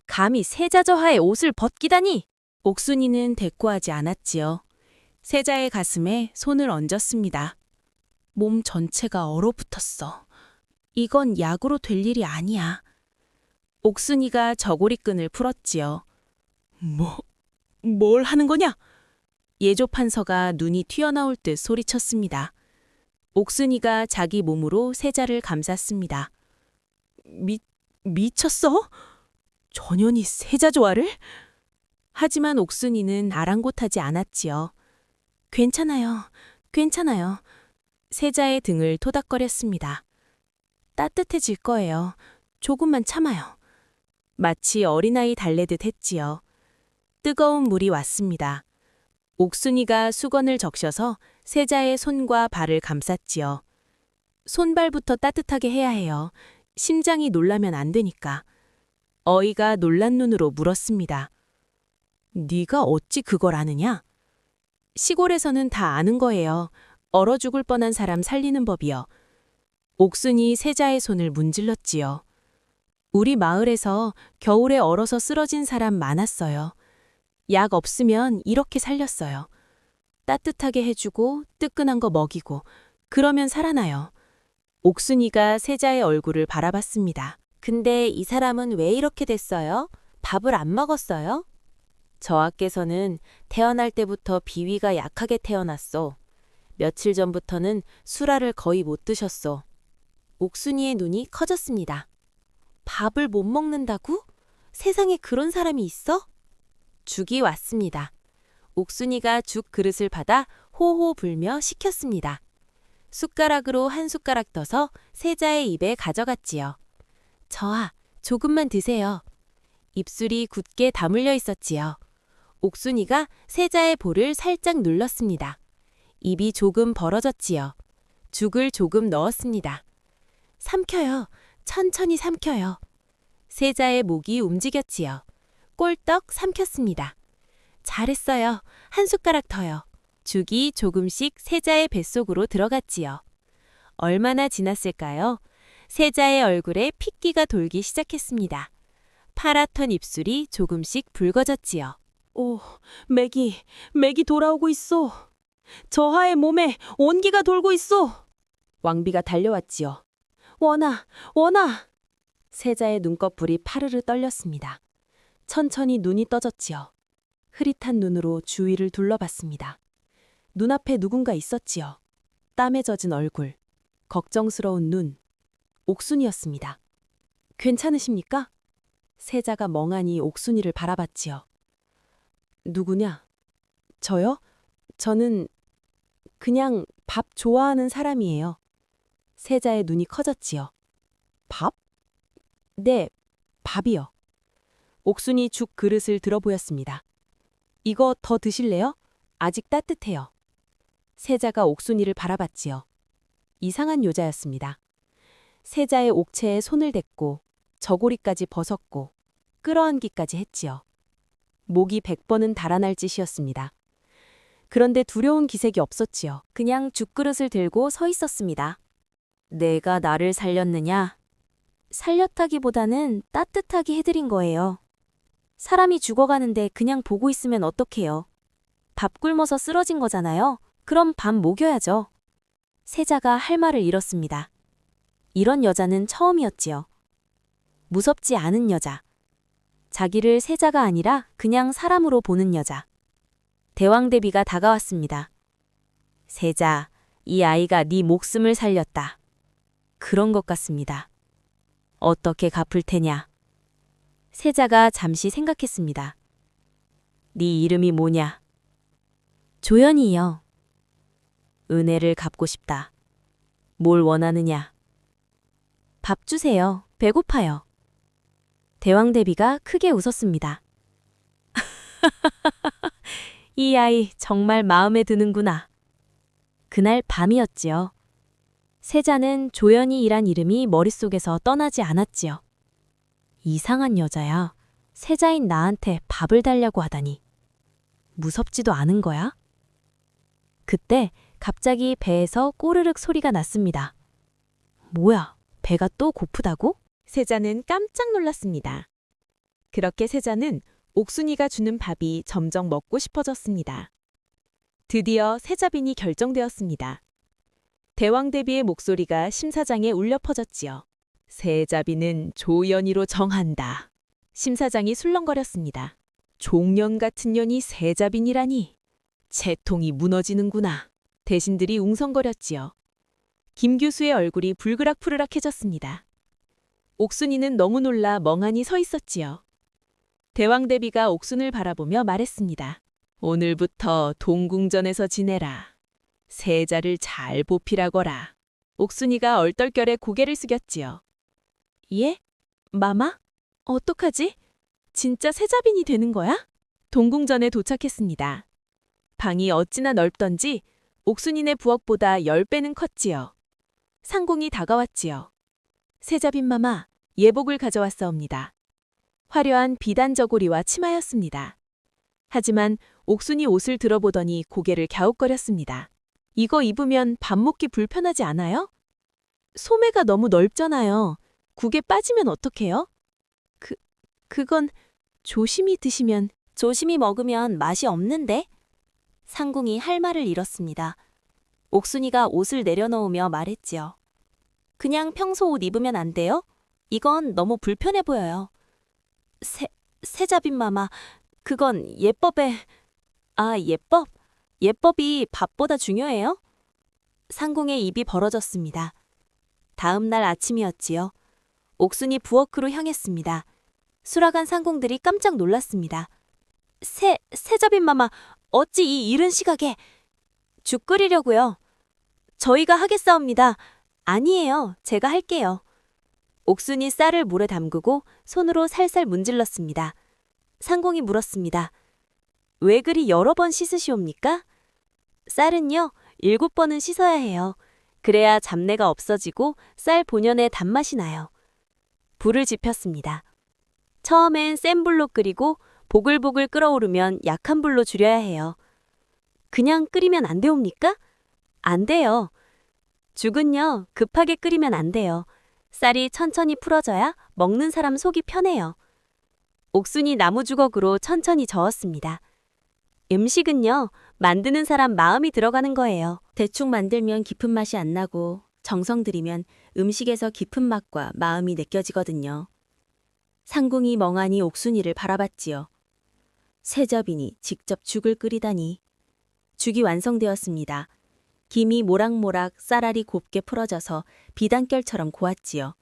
감히 세자 저하의 옷을 벗기다니! 옥순이는 대꾸하지 않았지요. 세자의 가슴에 손을 얹었습니다. 몸 전체가 얼어붙었어. 이건 약으로 될 일이 아니야. 옥순이가 저고리끈을 풀었지요. 뭘 하는 거냐? 예조 판서가 눈이 튀어나올 듯 소리쳤습니다. 옥순이가 자기 몸으로 세자를 감쌌습니다. 미쳤어? 전현이 세자 조화를? 하지만 옥순이는 아랑곳하지 않았지요. 괜찮아요. 세자의 등을 토닥거렸습니다. 따뜻해질 거예요. 조금만 참아요. 마치 어린아이 달래듯 했지요. 뜨거운 물이 왔습니다. 옥순이가 수건을 적셔서 세자의 손과 발을 감쌌지요. 손발부터 따뜻하게 해야 해요. 심장이 놀라면 안 되니까. 어이가 놀란 눈으로 물었습니다. 네가 어찌 그걸 아느냐? 시골에서는 다 아는 거예요. 얼어 죽을 뻔한 사람 살리는 법이요. 옥순이 세자의 손을 문질렀지요. 우리 마을에서 겨울에 얼어서 쓰러진 사람 많았어요. 약 없으면 이렇게 살렸어요. 따뜻하게 해주고 뜨끈한 거 먹이고 그러면 살아나요. 옥순이가 세자의 얼굴을 바라봤습니다. 근데 이 사람은 왜 이렇게 됐어요? 밥을 안 먹었어요? 저하께서는 태어날 때부터 비위가 약하게 태어났소. 며칠 전부터는 수라를 거의 못 드셨소. 옥순이의 눈이 커졌습니다. 밥을 못 먹는다고? 세상에 그런 사람이 있어? 죽이 왔습니다. 옥순이가 죽 그릇을 받아 호호 불며 식혔습니다. 숟가락으로 한 숟가락 떠서 세자의 입에 가져갔지요. 저하, 조금만 드세요. 입술이 굳게 다물려 있었지요. 옥순이가 세자의 볼을 살짝 눌렀습니다. 입이 조금 벌어졌지요. 죽을 조금 넣었습니다. 삼켜요. 천천히 삼켜요. 세자의 목이 움직였지요. 꼴떡 삼켰습니다. 잘했어요. 한 숟가락 더요. 죽이 조금씩 세자의 뱃속으로 들어갔지요. 얼마나 지났을까요? 세자의 얼굴에 핏기가 돌기 시작했습니다. 파랗던 입술이 조금씩 붉어졌지요. 오, 맥이 돌아오고 있어. 저하의 몸에 온기가 돌고 있어. 왕비가 달려왔지요. 원아! 세자의 눈꺼풀이 파르르 떨렸습니다. 천천히 눈이 떠졌지요. 흐릿한 눈으로 주위를 둘러봤습니다. 눈앞에 누군가 있었지요. 땀에 젖은 얼굴, 걱정스러운 눈, 옥순이였습니다. 괜찮으십니까? 세자가 멍하니 옥순이를 바라봤지요. 누구냐? 저요? 저는 그냥 밥 좋아하는 사람이에요. 세자의 눈이 커졌지요. 밥? 네, 밥이요. 옥순이 죽 그릇을 들어 보였습니다. 이거 더 드실래요? 아직 따뜻해요. 세자가 옥순이를 바라봤지요. 이상한 여자였습니다. 세자의 옥체에 손을 댔고 저고리까지 벗었고 끌어안기까지 했지요. 목이 100번은 달아날 짓이었습니다. 그런데 두려운 기색이 없었지요. 그냥 죽그릇을 들고 서 있었습니다. 내가 나를 살렸느냐? 살렸다기보다는 따뜻하게 해드린 거예요. 사람이 죽어가는데 그냥 보고 있으면 어떡해요? 밥 굶어서 쓰러진 거잖아요. 그럼 밥 먹여야죠. 세자가 할 말을 잃었습니다. 이런 여자는 처음이었지요. 무섭지 않은 여자. 자기를 세자가 아니라 그냥 사람으로 보는 여자. 대왕대비가 다가왔습니다. 세자, 이 아이가 네 목숨을 살렸다. 그런 것 같습니다. 어떻게 갚을 테냐? 세자가 잠시 생각했습니다. 네 이름이 뭐냐? 조연이요. 은혜를 갚고 싶다. 뭘 원하느냐? 밥 주세요. 배고파요. 대왕대비가 크게 웃었습니다. 이 아이 정말 마음에 드는구나. 그날 밤이었지요. 세자는 조연이란 이름이 머릿속에서 떠나지 않았지요. 이상한 여자야. 세자인 나한테 밥을 달라고 하다니. 무섭지도 않은 거야? 그때 갑자기 배에서 꼬르륵 소리가 났습니다. 뭐야, 배가 또 고프다고? 세자는 깜짝 놀랐습니다. 그렇게 세자는 옥순이가 주는 밥이 점점 먹고 싶어졌습니다. 드디어 세자빈이 결정되었습니다. 대왕대비의 목소리가 심사장에 울려 퍼졌지요. 세자빈은 조연이로 정한다. 심사장이 술렁거렸습니다. 종년 같은 년이 세자빈이라니. 채통이 무너지는구나. 대신들이 웅성거렸지요. 김 교수의 얼굴이 불그락푸르락해졌습니다. 옥순이는 너무 놀라 멍하니 서 있었지요. 대왕대비가 옥순을 바라보며 말했습니다. 오늘부터 동궁전에서 지내라. 세자를 잘 보필하거라. 옥순이가 얼떨결에 고개를 숙였지요. 예? 마마? 어떡하지? 진짜 세자빈이 되는 거야? 동궁전에 도착했습니다. 방이 어찌나 넓던지 옥순이네 부엌보다 10배는 컸지요. 상공이 다가왔지요. 세자빈 마마, 예복을 가져왔사옵니다. 화려한 비단 저고리와 치마였습니다. 하지만 옥순이 옷을 들어보더니 고개를 갸웃거렸습니다. 이거 입으면 밥 먹기 불편하지 않아요? 소매가 너무 넓잖아요. 국에 빠지면 어떡해요? 그건 조심히 드시면. 조심히 먹으면 맛이 없는데? 상궁이 할 말을 잃었습니다. 옥순이가 옷을 내려놓으며 말했지요. 그냥 평소 옷 입으면 안 돼요? 이건 너무 불편해 보여요. 세자빈 마마, 그건 예법에... 아, 예법? 예법이 밥보다 중요해요? 상궁의 입이 벌어졌습니다. 다음 날 아침이었지요. 옥순이 부엌으로 향했습니다. 수라간 상궁들이 깜짝 놀랐습니다. 세자빈 마마, 어찌 이 이른 시각에... 죽 끓이려고요. 저희가 하겠사옵니다. 아니에요. 제가 할게요. 옥순이 쌀을 물에 담그고 손으로 살살 문질렀습니다. 상공이 물었습니다. 왜 그리 여러 번 씻으시옵니까? 쌀은요, 7번은 씻어야 해요. 그래야 잡내가 없어지고 쌀 본연의 단맛이 나요. 불을 지폈습니다. 처음엔 센 불로 끓이고 보글보글 끓어오르면 약한 불로 줄여야 해요. 그냥 끓이면 안 되옵니까? 안 돼요. 죽은요, 급하게 끓이면 안 돼요. 쌀이 천천히 풀어져야 먹는 사람 속이 편해요. 옥순이 나무 주걱으로 천천히 저었습니다. 음식은요, 만드는 사람 마음이 들어가는 거예요. 대충 만들면 깊은 맛이 안 나고 정성 들이면 음식에서 깊은 맛과 마음이 느껴지거든요. 상궁이 멍하니 옥순이를 바라봤지요. 세자빈이 직접 죽을 끓이다니. 죽이 완성되었습니다. 김이 모락모락 쌀알이 곱게 풀어져서 비단결처럼 고왔지요.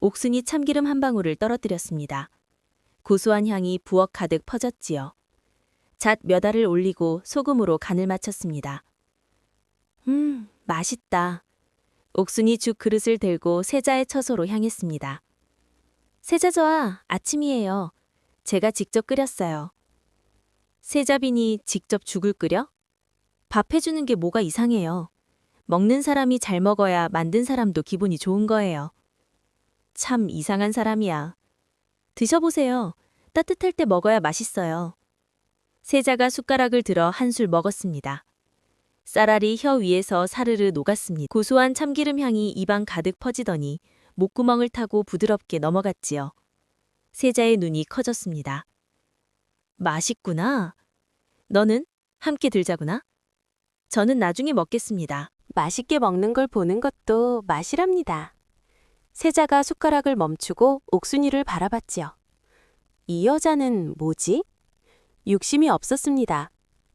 옥순이 참기름 한 방울을 떨어뜨렸습니다. 고소한 향이 부엌 가득 퍼졌지요. 잣 몇 알을 올리고 소금으로 간을 맞췄습니다. 맛있다. 옥순이 죽 그릇을 들고 세자의 처소로 향했습니다. 세자저하, 아침이에요. 제가 직접 끓였어요. 세자빈이 직접 죽을 끓여? 밥 해주는 게 뭐가 이상해요. 먹는 사람이 잘 먹어야 만든 사람도 기분이 좋은 거예요. 참 이상한 사람이야. 드셔보세요. 따뜻할 때 먹어야 맛있어요. 세자가 숟가락을 들어 한술 먹었습니다. 쌀알이 혀 위에서 사르르 녹았습니다. 고소한 참기름 향이 입안 가득 퍼지더니 목구멍을 타고 부드럽게 넘어갔지요. 세자의 눈이 커졌습니다. 맛있구나. 너는 함께 들자구나. 저는 나중에 먹겠습니다. 맛있게 먹는 걸 보는 것도 맛이랍니다. 세자가 숟가락을 멈추고 옥순이를 바라봤지요. 이 여자는 뭐지? 욕심이 없었습니다.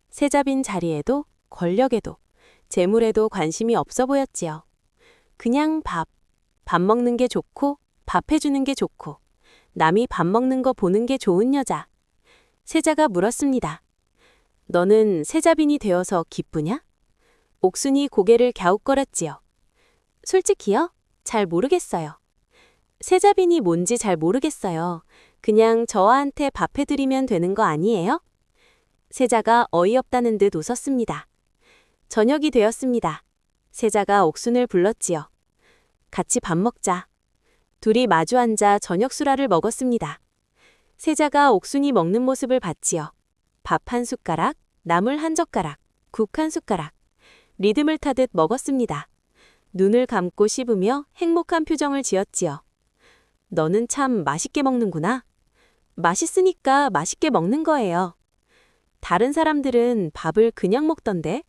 세자빈 자리에도 권력에도 재물에도 관심이 없어 보였지요. 그냥 밥 먹는 게 좋고 밥 해주는 게 좋고 남이 밥 먹는 거 보는 게 좋은 여자. 세자가 물었습니다. 너는 세자빈이 되어서 기쁘냐? 옥순이 고개를 갸웃거렸지요. 솔직히요? 잘 모르겠어요. 세자빈이 뭔지 잘 모르겠어요. 그냥 저한테 밥 해드리면 되는 거 아니에요? 세자가 어이없다는 듯 웃었습니다. 저녁이 되었습니다. 세자가 옥순을 불렀지요. 같이 밥 먹자. 둘이 마주 앉아 저녁 수라를 먹었습니다. 세자가 옥순이 먹는 모습을 봤지요. 밥 한 숟가락, 나물 한 젓가락, 국 한 숟가락. 리듬을 타듯 먹었습니다. 눈을 감고 씹으며 행복한 표정을 지었지요. 너는 참 맛있게 먹는구나. 맛있으니까 맛있게 먹는 거예요. 다른 사람들은 밥을 그냥 먹던데.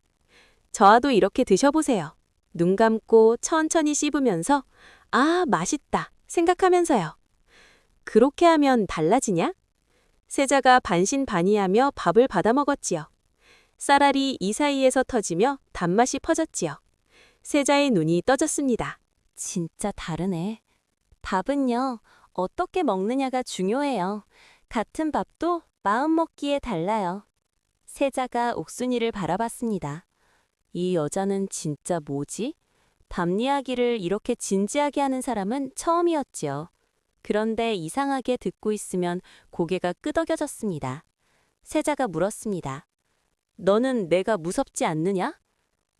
저와도 이렇게 드셔보세요. 눈 감고 천천히 씹으면서 아, 맛있다 생각하면서요. 그렇게 하면 달라지냐? 세자가 반신반의하며 밥을 받아 먹었지요. 쌀알이 이 사이에서 터지며 단맛이 퍼졌지요. 세자의 눈이 떠졌습니다. 진짜 다르네. 밥은요, 어떻게 먹느냐가 중요해요. 같은 밥도 마음 먹기에 달라요. 세자가 옥순이를 바라봤습니다. 이 여자는 진짜 뭐지? 밥 이야기를 이렇게 진지하게 하는 사람은 처음이었지요. 그런데 이상하게 듣고 있으면 고개가 끄덕여졌습니다. 세자가 물었습니다. 너는 내가 무섭지 않느냐?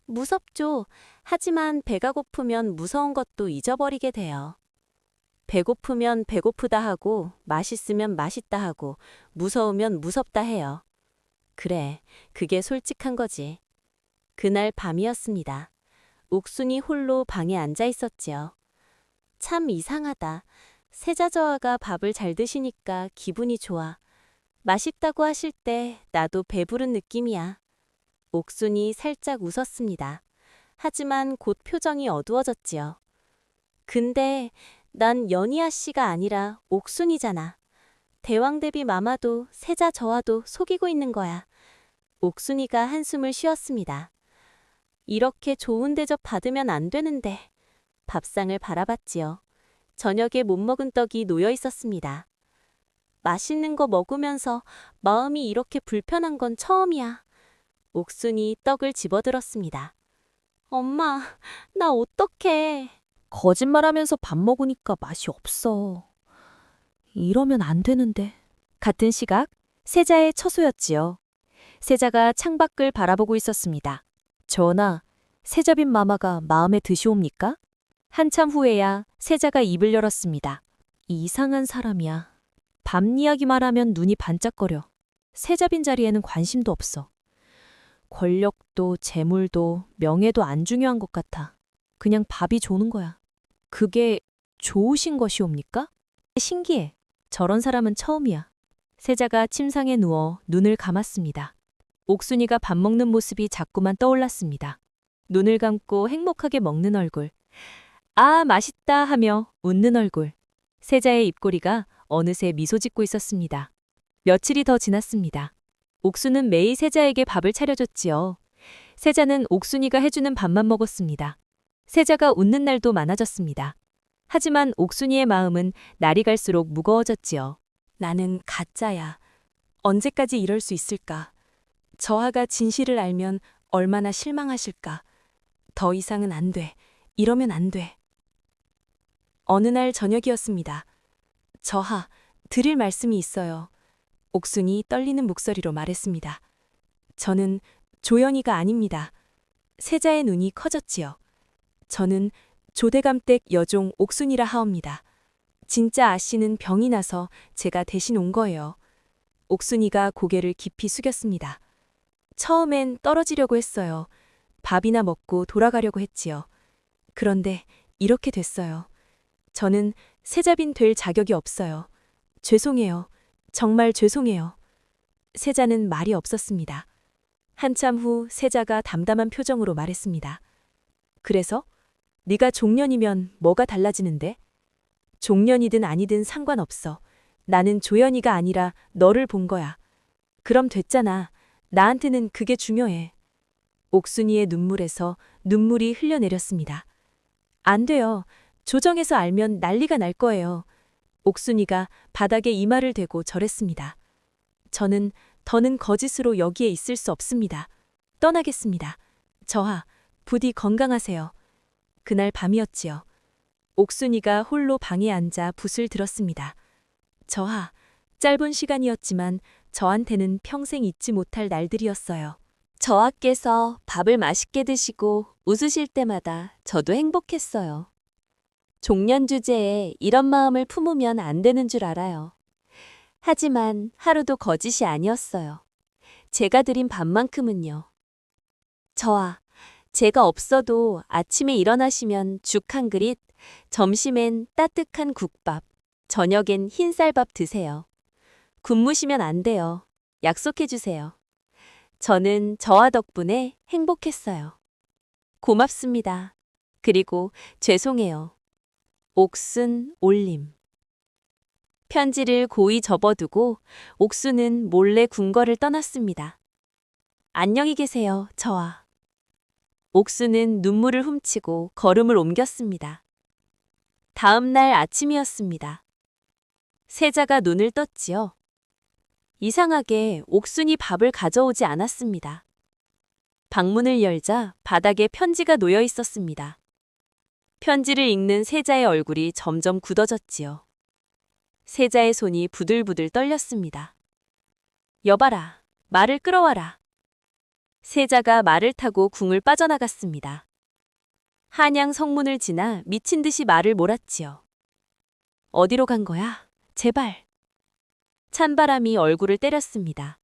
무섭죠. 하지만 배가 고프면 무서운 것도 잊어버리게 돼요. 배고프면 배고프다 하고 맛있으면 맛있다 하고 무서우면 무섭다 해요. 그래, 그게 솔직한 거지. 그날 밤이었습니다. 옥순이 홀로 방에 앉아 있었지요. 참 이상하다. 세자저하가 밥을 잘 드시니까 기분이 좋아. 맛있다고 하실 때 나도 배부른 느낌이야. 옥순이 살짝 웃었습니다. 하지만 곧 표정이 어두워졌지요. 근데 난 연희아 씨가 아니라 옥순이잖아. 대왕대비 마마도 세자저하도 속이고 있는 거야. 옥순이가 한숨을 쉬었습니다. 이렇게 좋은 대접 받으면 안 되는데. 밥상을 바라봤지요. 저녁에 못 먹은 떡이 놓여 있었습니다. 맛있는 거 먹으면서 마음이 이렇게 불편한 건 처음이야. 옥순이 떡을 집어들었습니다. 엄마, 나 어떡해. 거짓말하면서 밥 먹으니까 맛이 없어. 이러면 안 되는데. 같은 시각 세자의 처소였지요. 세자가 창밖을 바라보고 있었습니다. 전하, 세자빈 마마가 마음에 드시옵니까? 한참 후에야 세자가 입을 열었습니다. 이상한 사람이야. 밥 이야기만 하면 눈이 반짝거려. 세자빈 자리에는 관심도 없어. 권력도 재물도 명예도 안 중요한 것 같아. 그냥 밥이 좋은 거야. 그게 좋으신 것이옵니까? 신기해. 저런 사람은 처음이야. 세자가 침상에 누워 눈을 감았습니다. 옥순이가 밥 먹는 모습이 자꾸만 떠올랐습니다. 눈을 감고 행복하게 먹는 얼굴. 아, 맛있다 하며 웃는 얼굴. 세자의 입꼬리가 어느새 미소 짓고 있었습니다. 며칠이 더 지났습니다. 옥순은 매일 세자에게 밥을 차려줬지요. 세자는 옥순이가 해주는 밥만 먹었습니다. 세자가 웃는 날도 많아졌습니다. 하지만 옥순이의 마음은 날이 갈수록 무거워졌지요. 나는 가짜야. 언제까지 이럴 수 있을까? 저하가 진실을 알면 얼마나 실망하실까? 더 이상은 안 돼. 이러면 안 돼. 어느 날 저녁이었습니다. 저하, 드릴 말씀이 있어요. 옥순이 떨리는 목소리로 말했습니다. 저는 조연이가 아닙니다. 세자의 눈이 커졌지요. 저는 조대감댁 여종 옥순이라 하옵니다. 진짜 아씨는 병이 나서 제가 대신 온 거예요. 옥순이가 고개를 깊이 숙였습니다. 처음엔 떨어지려고 했어요. 밥이나 먹고 돌아가려고 했지요. 그런데 이렇게 됐어요. 저는 세자빈 될 자격이 없어요. 죄송해요. 정말 죄송해요. 세자는 말이 없었습니다. 한참 후 세자가 담담한 표정으로 말했습니다. 그래서? 네가 종년이면 뭐가 달라지는데? 종년이든 아니든 상관없어. 나는 조연이가 아니라 너를 본 거야. 그럼 됐잖아. 나한테는 그게 중요해. 옥순이의 눈물에서 눈물이 흘려내렸습니다. 안 돼요. 조정에서 알면 난리가 날 거예요. 옥순이가 바닥에 이마를 대고 절했습니다. 저는 더는 거짓으로 여기에 있을 수 없습니다. 떠나겠습니다. 저하, 부디 건강하세요. 그날 밤이었지요. 옥순이가 홀로 방에 앉아 붓을 들었습니다. 저하, 짧은 시간이었지만 저한테는 평생 잊지 못할 날들이었어요. 저하께서 밥을 맛있게 드시고 웃으실 때마다 저도 행복했어요. 종년 주제에 이런 마음을 품으면 안 되는 줄 알아요. 하지만 하루도 거짓이 아니었어요. 제가 드린 밥만큼은요. 저하, 제가 없어도 아침에 일어나시면 죽 한 그릇, 점심엔 따뜻한 국밥, 저녁엔 흰쌀밥 드세요. 굶으시면 안 돼요. 약속해 주세요. 저는 저하 덕분에 행복했어요. 고맙습니다. 그리고 죄송해요. 옥순 올림. 편지를 고이 접어두고 옥순은 몰래 궁궐을 떠났습니다. 안녕히 계세요, 저하. 옥순은 눈물을 훔치고 걸음을 옮겼습니다. 다음 날 아침이었습니다. 세자가 눈을 떴지요. 이상하게 옥순이 밥을 가져오지 않았습니다. 방문을 열자 바닥에 편지가 놓여 있었습니다. 편지를 읽는 세자의 얼굴이 점점 굳어졌지요. 세자의 손이 부들부들 떨렸습니다. 여봐라, 말을 끌어와라. 세자가 말을 타고 궁을 빠져나갔습니다. 한양 성문을 지나 미친 듯이 말을 몰았지요. 어디로 간 거야? 제발. 찬바람이 얼굴을 때렸습니다.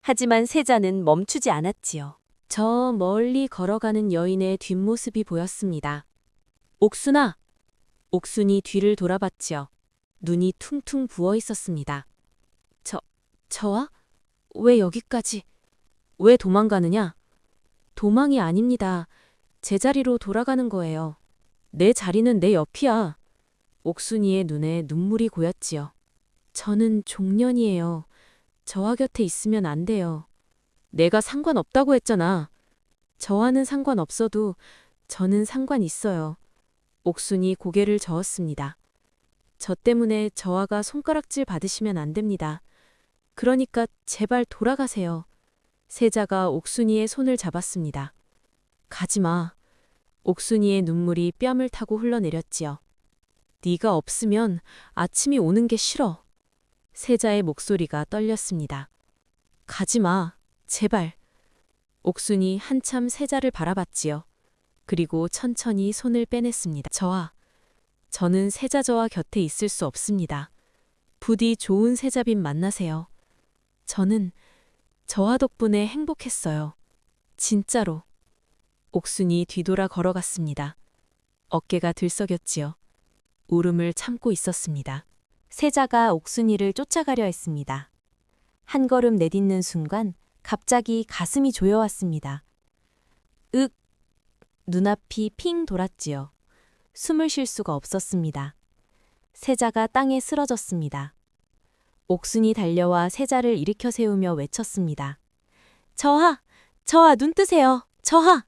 하지만 세자는 멈추지 않았지요. 저 멀리 걸어가는 여인의 뒷모습이 보였습니다. 옥순아! 옥순이 뒤를 돌아봤지요. 눈이 퉁퉁 부어 있었습니다. 저와? 왜 여기까지? 왜 도망가느냐? 도망이 아닙니다. 제자리로 돌아가는 거예요. 내 자리는 내 옆이야. 옥순이의 눈에 눈물이 고였지요. 저는 종년이에요. 저와 곁에 있으면 안 돼요. 내가 상관없다고 했잖아. 저와는 상관없어도 저는 상관 있어요. 옥순이 고개를 저었습니다. 저 때문에 저와가 손가락질 받으시면 안 됩니다. 그러니까 제발 돌아가세요. 세자가 옥순이의 손을 잡았습니다. 가지마. 옥순이의 눈물이 뺨을 타고 흘러내렸지요. 네가 없으면 아침이 오는 게 싫어. 세자의 목소리가 떨렸습니다. 가지마. 제발. 옥순이 한참 세자를 바라봤지요. 그리고 천천히 손을 빼냈습니다. 저는 세자저와 곁에 있을 수 없습니다. 부디 좋은 세자빈 만나세요. 저는 저와 덕분에 행복했어요. 진짜로. 옥순이 뒤돌아 걸어갔습니다. 어깨가 들썩였지요. 울음을 참고 있었습니다. 세자가 옥순이를 쫓아가려 했습니다. 한 걸음 내딛는 순간 갑자기 가슴이 조여왔습니다. 눈앞이 핑 돌았지요. 숨을 쉴 수가 없었습니다. 세자가 땅에 쓰러졌습니다. 옥순이 달려와 세자를 일으켜 세우며 외쳤습니다. 저하! 눈 뜨세요! 저하!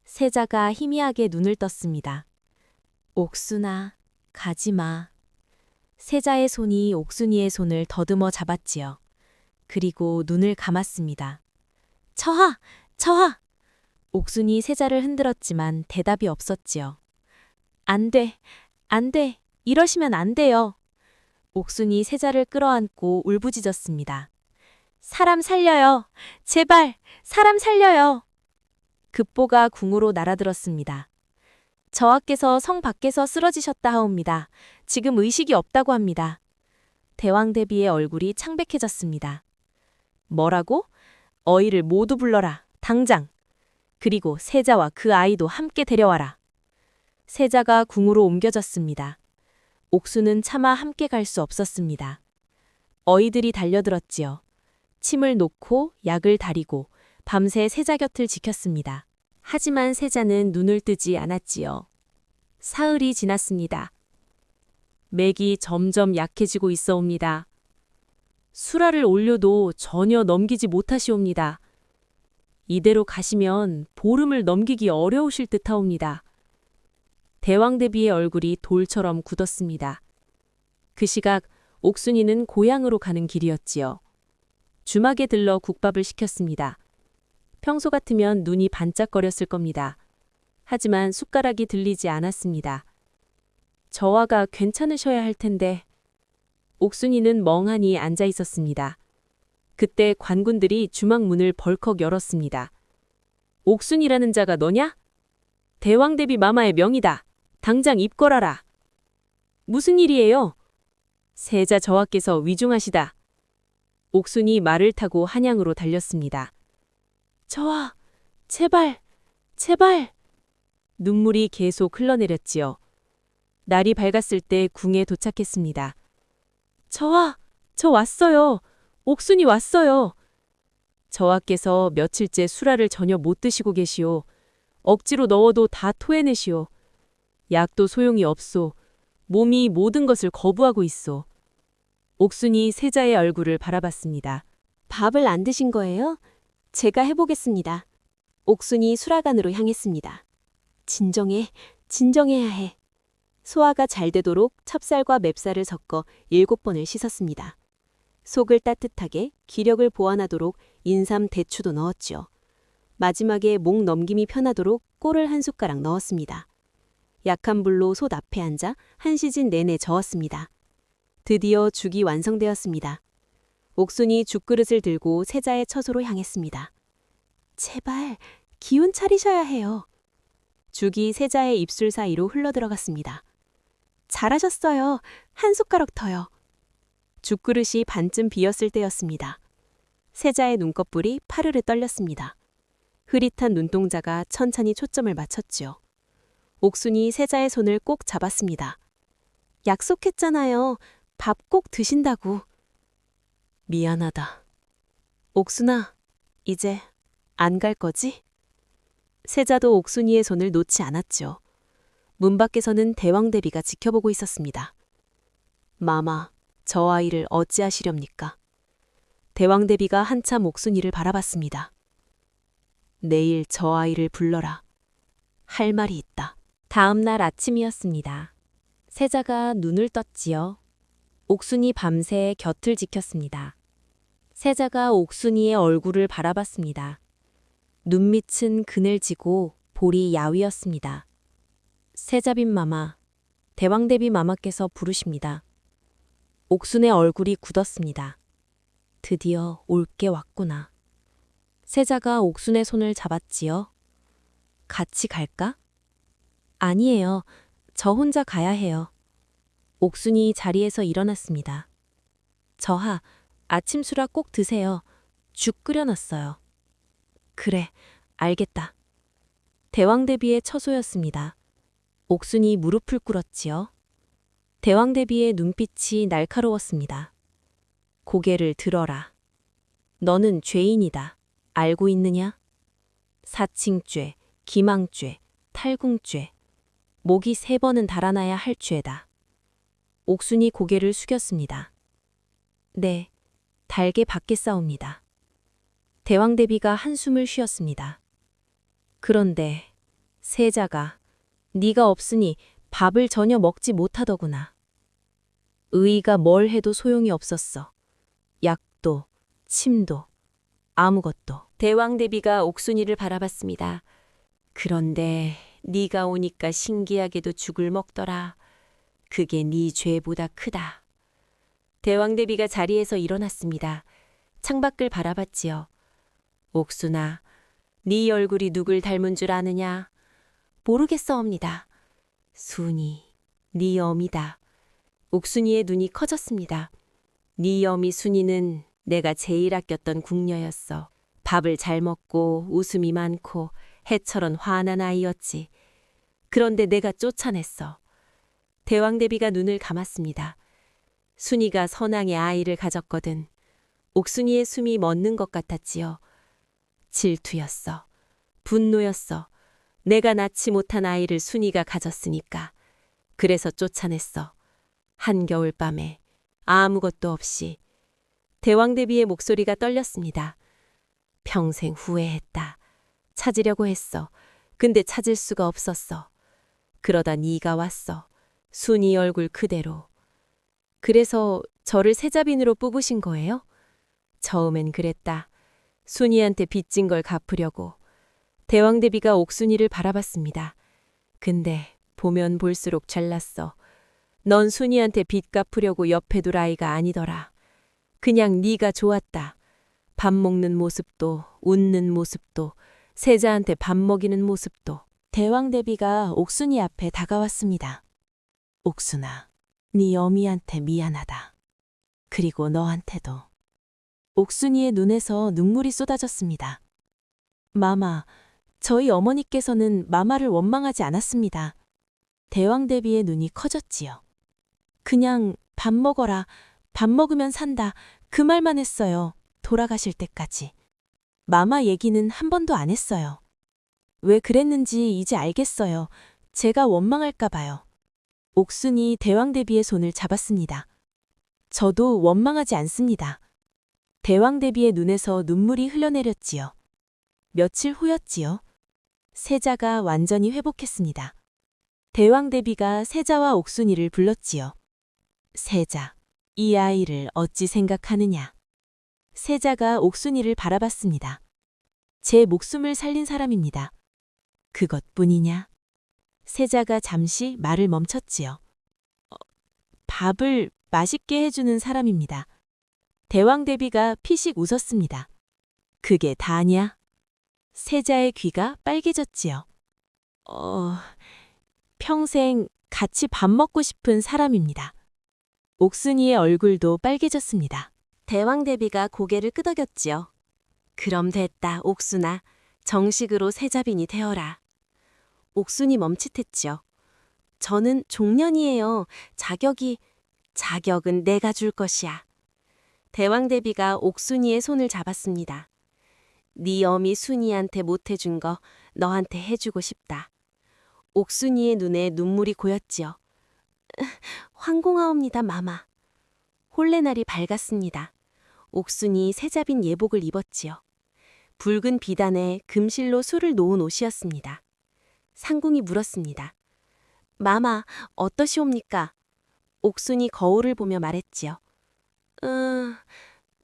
세자가 희미하게 눈을 떴습니다. 옥순아, 가지마. 세자의 손이 옥순이의 손을 더듬어 잡았지요. 그리고 눈을 감았습니다. 저하! 옥순이 세자를 흔들었지만 대답이 없었지요. 안 돼! 이러시면 안 돼요. 옥순이 세자를 끌어안고 울부짖었습니다. 사람 살려요! 제발! 사람 살려요! 급보가 궁으로 날아들었습니다. 저하께서 성 밖에서 쓰러지셨다 하옵니다. 지금 의식이 없다고 합니다. 대왕대비의 얼굴이 창백해졌습니다. 뭐라고? 어이를 모두 불러라. 당장. 그리고 세자와 그 아이도 함께 데려와라. 세자가 궁으로 옮겨졌습니다. 옥수는 차마 함께 갈 수 없었습니다. 어이들이 달려들었지요. 침을 놓고 약을 다리고 밤새 세자 곁을 지켰습니다. 하지만 세자는 눈을 뜨지 않았지요. 사흘이 지났습니다. 맥이 점점 약해지고 있어옵니다. 수라를 올려도 전혀 넘기지 못하시옵니다. 이대로 가시면 보름을 넘기기 어려우실 듯하옵니다. 대왕대비의 얼굴이 돌처럼 굳었습니다. 그 시각 옥순이는 고향으로 가는 길이었지요. 주막에 들러 국밥을 시켰습니다. 평소 같으면 눈이 반짝거렸을 겁니다. 하지만 숟가락이 들리지 않았습니다. 저하가 괜찮으셔야 할 텐데. 옥순이는 멍하니 앉아 있었습니다. 그때 관군들이 주막 문을 벌컥 열었습니다. 옥순이라는 자가 너냐? 대왕대비 마마의 명이다. 당장 입걸하라. 무슨 일이에요? 세자 저하께서 위중하시다. 옥순이 말을 타고 한양으로 달렸습니다. 저하, 제발, 제발. 눈물이 계속 흘러내렸지요. 날이 밝았을 때 궁에 도착했습니다. 저하, 저 왔어요. 옥순이 왔어요. 저하께서 며칠째 수라를 전혀 못 드시고 계시오. 억지로 넣어도 다 토해내시오. 약도 소용이 없소. 몸이 모든 것을 거부하고 있소. 옥순이 세자의 얼굴을 바라봤습니다. 밥을 안 드신 거예요? 제가 해보겠습니다. 옥순이 수라간으로 향했습니다. 진정해, 진정해야 해. 소화가 잘 되도록 찹쌀과 맵쌀을 섞어 7번을 씻었습니다. 속을 따뜻하게 기력을 보완하도록 인삼, 대추도 넣었지요. 마지막에 목 넘김이 편하도록 꿀을 한 숟가락 넣었습니다. 약한 불로 솥 앞에 앉아 한 시즌 내내 저었습니다. 드디어 죽이 완성되었습니다. 옥순이 죽그릇을 들고 세자의 처소로 향했습니다. 제발 기운 차리셔야 해요. 죽이 세자의 입술 사이로 흘러들어갔습니다. 잘하셨어요. 한 숟가락 더요. 죽그릇이 반쯤 비었을 때였습니다. 세자의 눈꺼풀이 파르르 떨렸습니다. 흐릿한 눈동자가 천천히 초점을 맞췄지요. 옥순이 세자의 손을 꼭 잡았습니다. 약속했잖아요. 밥 꼭 드신다고. 미안하다. 옥순아, 이제 안 갈 거지? 세자도 옥순이의 손을 놓지 않았지요. 문 밖에서는 대왕대비가 지켜보고 있었습니다. 마마, 저 아이를 어찌하시렵니까? 대왕대비가 한참 옥순이를 바라봤습니다. 내일 저 아이를 불러라. 할 말이 있다. 다음 날 아침이었습니다. 세자가 눈을 떴지요. 옥순이 밤새 곁을 지켰습니다. 세자가 옥순이의 얼굴을 바라봤습니다. 눈밑은 그늘지고 볼이 야위었습니다. 세자빈 마마, 대왕대비 마마께서 부르십니다. 옥순의 얼굴이 굳었습니다. 드디어 올 게 왔구나. 세자가 옥순의 손을 잡았지요. 같이 갈까? 아니에요. 저 혼자 가야 해요. 옥순이 자리에서 일어났습니다. 저하, 아침 수라 꼭 드세요. 죽 끓여놨어요. 그래, 알겠다. 대왕대비의 처소였습니다. 옥순이 무릎을 꿇었지요. 대왕대비의 눈빛이 날카로웠습니다. 고개를 들어라. 너는 죄인이다. 알고 있느냐? 사칭죄, 기망죄, 탈궁죄, 목이 3번은 달아나야 할 죄다. 옥순이 고개를 숙였습니다. 네, 달게 받겠사옵니다. 대왕대비가 한숨을 쉬었습니다. 그런데 세자가 네가 없으니 밥을 전혀 먹지 못하더구나. 의의가 뭘 해도 소용이 없었어. 약도, 침도, 아무것도. 대왕대비가 옥순이를 바라봤습니다. 그런데 네가 오니까 신기하게도 죽을 먹더라. 그게 네 죄보다 크다. 대왕대비가 자리에서 일어났습니다. 창밖을 바라봤지요. 옥순아, 네 얼굴이 누굴 닮은 줄 아느냐? 모르겠사옵니다. 순이, 네 어미다. 옥순이의 눈이 커졌습니다. 네 어미 순이는 내가 제일 아꼈던 궁녀였어. 밥을 잘 먹고 웃음이 많고 해처럼 환한 아이였지. 그런데 내가 쫓아냈어. 대왕대비가 눈을 감았습니다. 순이가 선왕의 아이를 가졌거든. 옥순이의 숨이 멎는 것 같았지요. 질투였어. 분노였어. 내가 낳지 못한 아이를 순이가 가졌으니까. 그래서 쫓아냈어. 한겨울 밤에 아무것도 없이. 대왕대비의 목소리가 떨렸습니다. 평생 후회했다. 찾으려고 했어. 근데 찾을 수가 없었어. 그러다 네가 왔어. 순이 얼굴 그대로. 그래서 저를 세자빈으로 뽑으신 거예요? 처음엔 그랬다. 순이한테 빚진 걸 갚으려고. 대왕대비가 옥순이를 바라봤습니다. 근데 보면 볼수록 잘났어. 넌 순이한테 빚 갚으려고 옆에 둘 아이가 아니더라. 그냥 네가 좋았다. 밥 먹는 모습도, 웃는 모습도, 세자한테 밥 먹이는 모습도. 대왕대비가 옥순이 앞에 다가왔습니다. 옥순아, 네 어미한테 미안하다. 그리고 너한테도. 옥순이의 눈에서 눈물이 쏟아졌습니다. 마마, 저희 어머니께서는 마마를 원망하지 않았습니다. 대왕대비의 눈이 커졌지요. 그냥 밥 먹어라, 밥 먹으면 산다, 그 말만 했어요. 돌아가실 때까지. 마마 얘기는 한 번도 안 했어요. 왜 그랬는지 이제 알겠어요. 제가 원망할까 봐요. 옥순이 대왕대비의 손을 잡았습니다. 저도 원망하지 않습니다. 대왕대비의 눈에서 눈물이 흘러내렸지요. 며칠 후였지요. 세자가 완전히 회복했습니다. 대왕대비가 세자와 옥순이를 불렀지요. 세자, 이 아이를 어찌 생각하느냐? 세자가 옥순이를 바라봤습니다. 제 목숨을 살린 사람입니다. 그것뿐이냐? 세자가 잠시 말을 멈췄지요. 밥을 맛있게 해주는 사람입니다. 대왕대비가 피식 웃었습니다. 그게 다냐? 세자의 귀가 빨개졌지요. 평생 같이 밥 먹고 싶은 사람입니다. 옥순이의 얼굴도 빨개졌습니다. 대왕대비가 고개를 끄덕였지요. 그럼 됐다, 옥순아. 정식으로 세자빈이 되어라. 옥순이 멈칫했지요. 저는 종년이에요. 자격은 내가 줄 것이야. 대왕대비가 옥순이의 손을 잡았습니다. 네 어미 순이한테 못해준 거 너한테 해주고 싶다. 옥순이의 눈에 눈물이 고였지요. 황공하옵니다, 마마. 혼례날이 밝았습니다. 옥순이 세자빈 예복을 입었지요. 붉은 비단에 금실로 술을 놓은 옷이었습니다. 상궁이 물었습니다. 마마, 어떠시옵니까? 옥순이 거울을 보며 말했지요.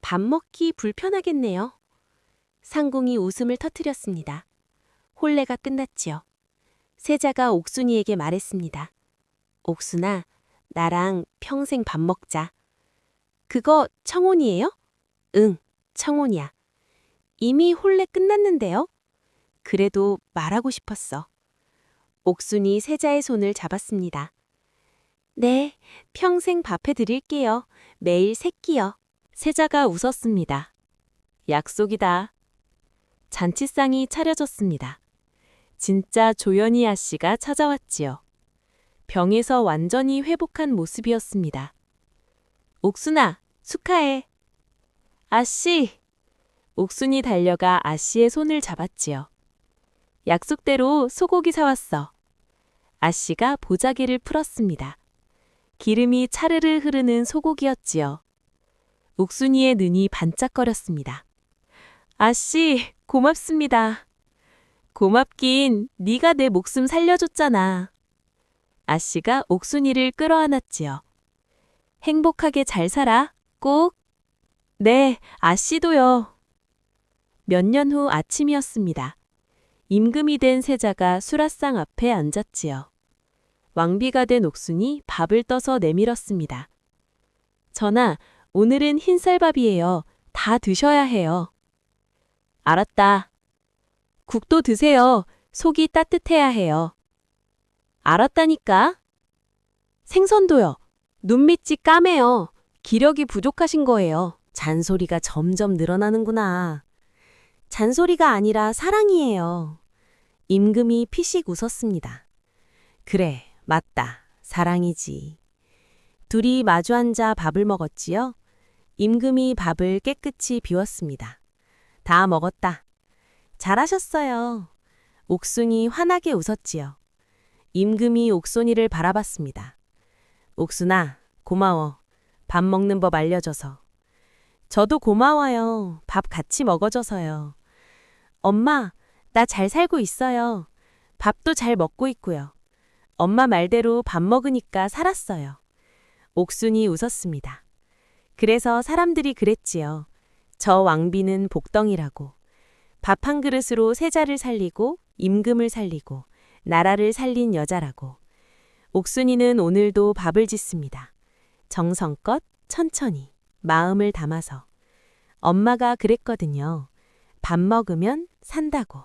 밥 먹기 불편하겠네요. 상궁이 웃음을 터뜨렸습니다. 혼례가 끝났지요. 세자가 옥순이에게 말했습니다. 옥순아, 나랑 평생 밥 먹자. 그거 청혼이에요? 응, 청혼이야. 이미 혼례 끝났는데요? 그래도 말하고 싶었어. 옥순이 세자의 손을 잡았습니다. 네, 평생 밥 해드릴게요. 매일 세 끼요. 세자가 웃었습니다. 약속이다. 잔치상이 차려졌습니다. 진짜 조연희 아씨가 찾아왔지요. 병에서 완전히 회복한 모습이었습니다. 옥순아, 축하해. 아씨! 옥순이 달려가 아씨의 손을 잡았지요. 약속대로 소고기 사왔어. 아씨가 보자기를 풀었습니다. 기름이 차르르 흐르는 소고기였지요. 옥순이의 눈이 반짝거렸습니다. 아씨, 고맙습니다. 고맙긴 네가 내 목숨 살려줬잖아. 아씨가 옥순이를 끌어안았지요. 행복하게 잘 살아, 꼭. 네, 아씨도요. 몇 년 후 아침이었습니다. 임금이 된 세자가 수라상 앞에 앉았지요. 왕비가 된 옥순이 밥을 떠서 내밀었습니다. 전하, 오늘은 흰쌀밥이에요. 다 드셔야 해요. 알았다. 국도 드세요. 속이 따뜻해야 해요. 알았다니까. 생선도요. 눈밑이 까매요. 기력이 부족하신 거예요. 잔소리가 점점 늘어나는구나. 잔소리가 아니라 사랑이에요. 임금이 피식 웃었습니다. 그래, 맞다. 사랑이지. 둘이 마주 앉아 밥을 먹었지요. 임금이 밥을 깨끗이 비웠습니다. 다 먹었다. 잘하셨어요. 옥순이 환하게 웃었지요. 임금이 옥순이를 바라봤습니다. 옥순아, 고마워. 밥 먹는 법 알려줘서. 저도 고마워요. 밥 같이 먹어줘서요. 엄마, 나 잘 살고 있어요. 밥도 잘 먹고 있고요. 엄마 말대로 밥 먹으니까 살았어요. 옥순이 웃었습니다. 그래서 사람들이 그랬지요. 저 왕비는 복덩이라고. 밥 한 그릇으로 세자를 살리고 임금을 살리고 나라를 살린 여자라고. 옥순이는 오늘도 밥을 짓습니다. 정성껏 천천히 마음을 담아서. 엄마가 그랬거든요. 밥 먹으면 산다고.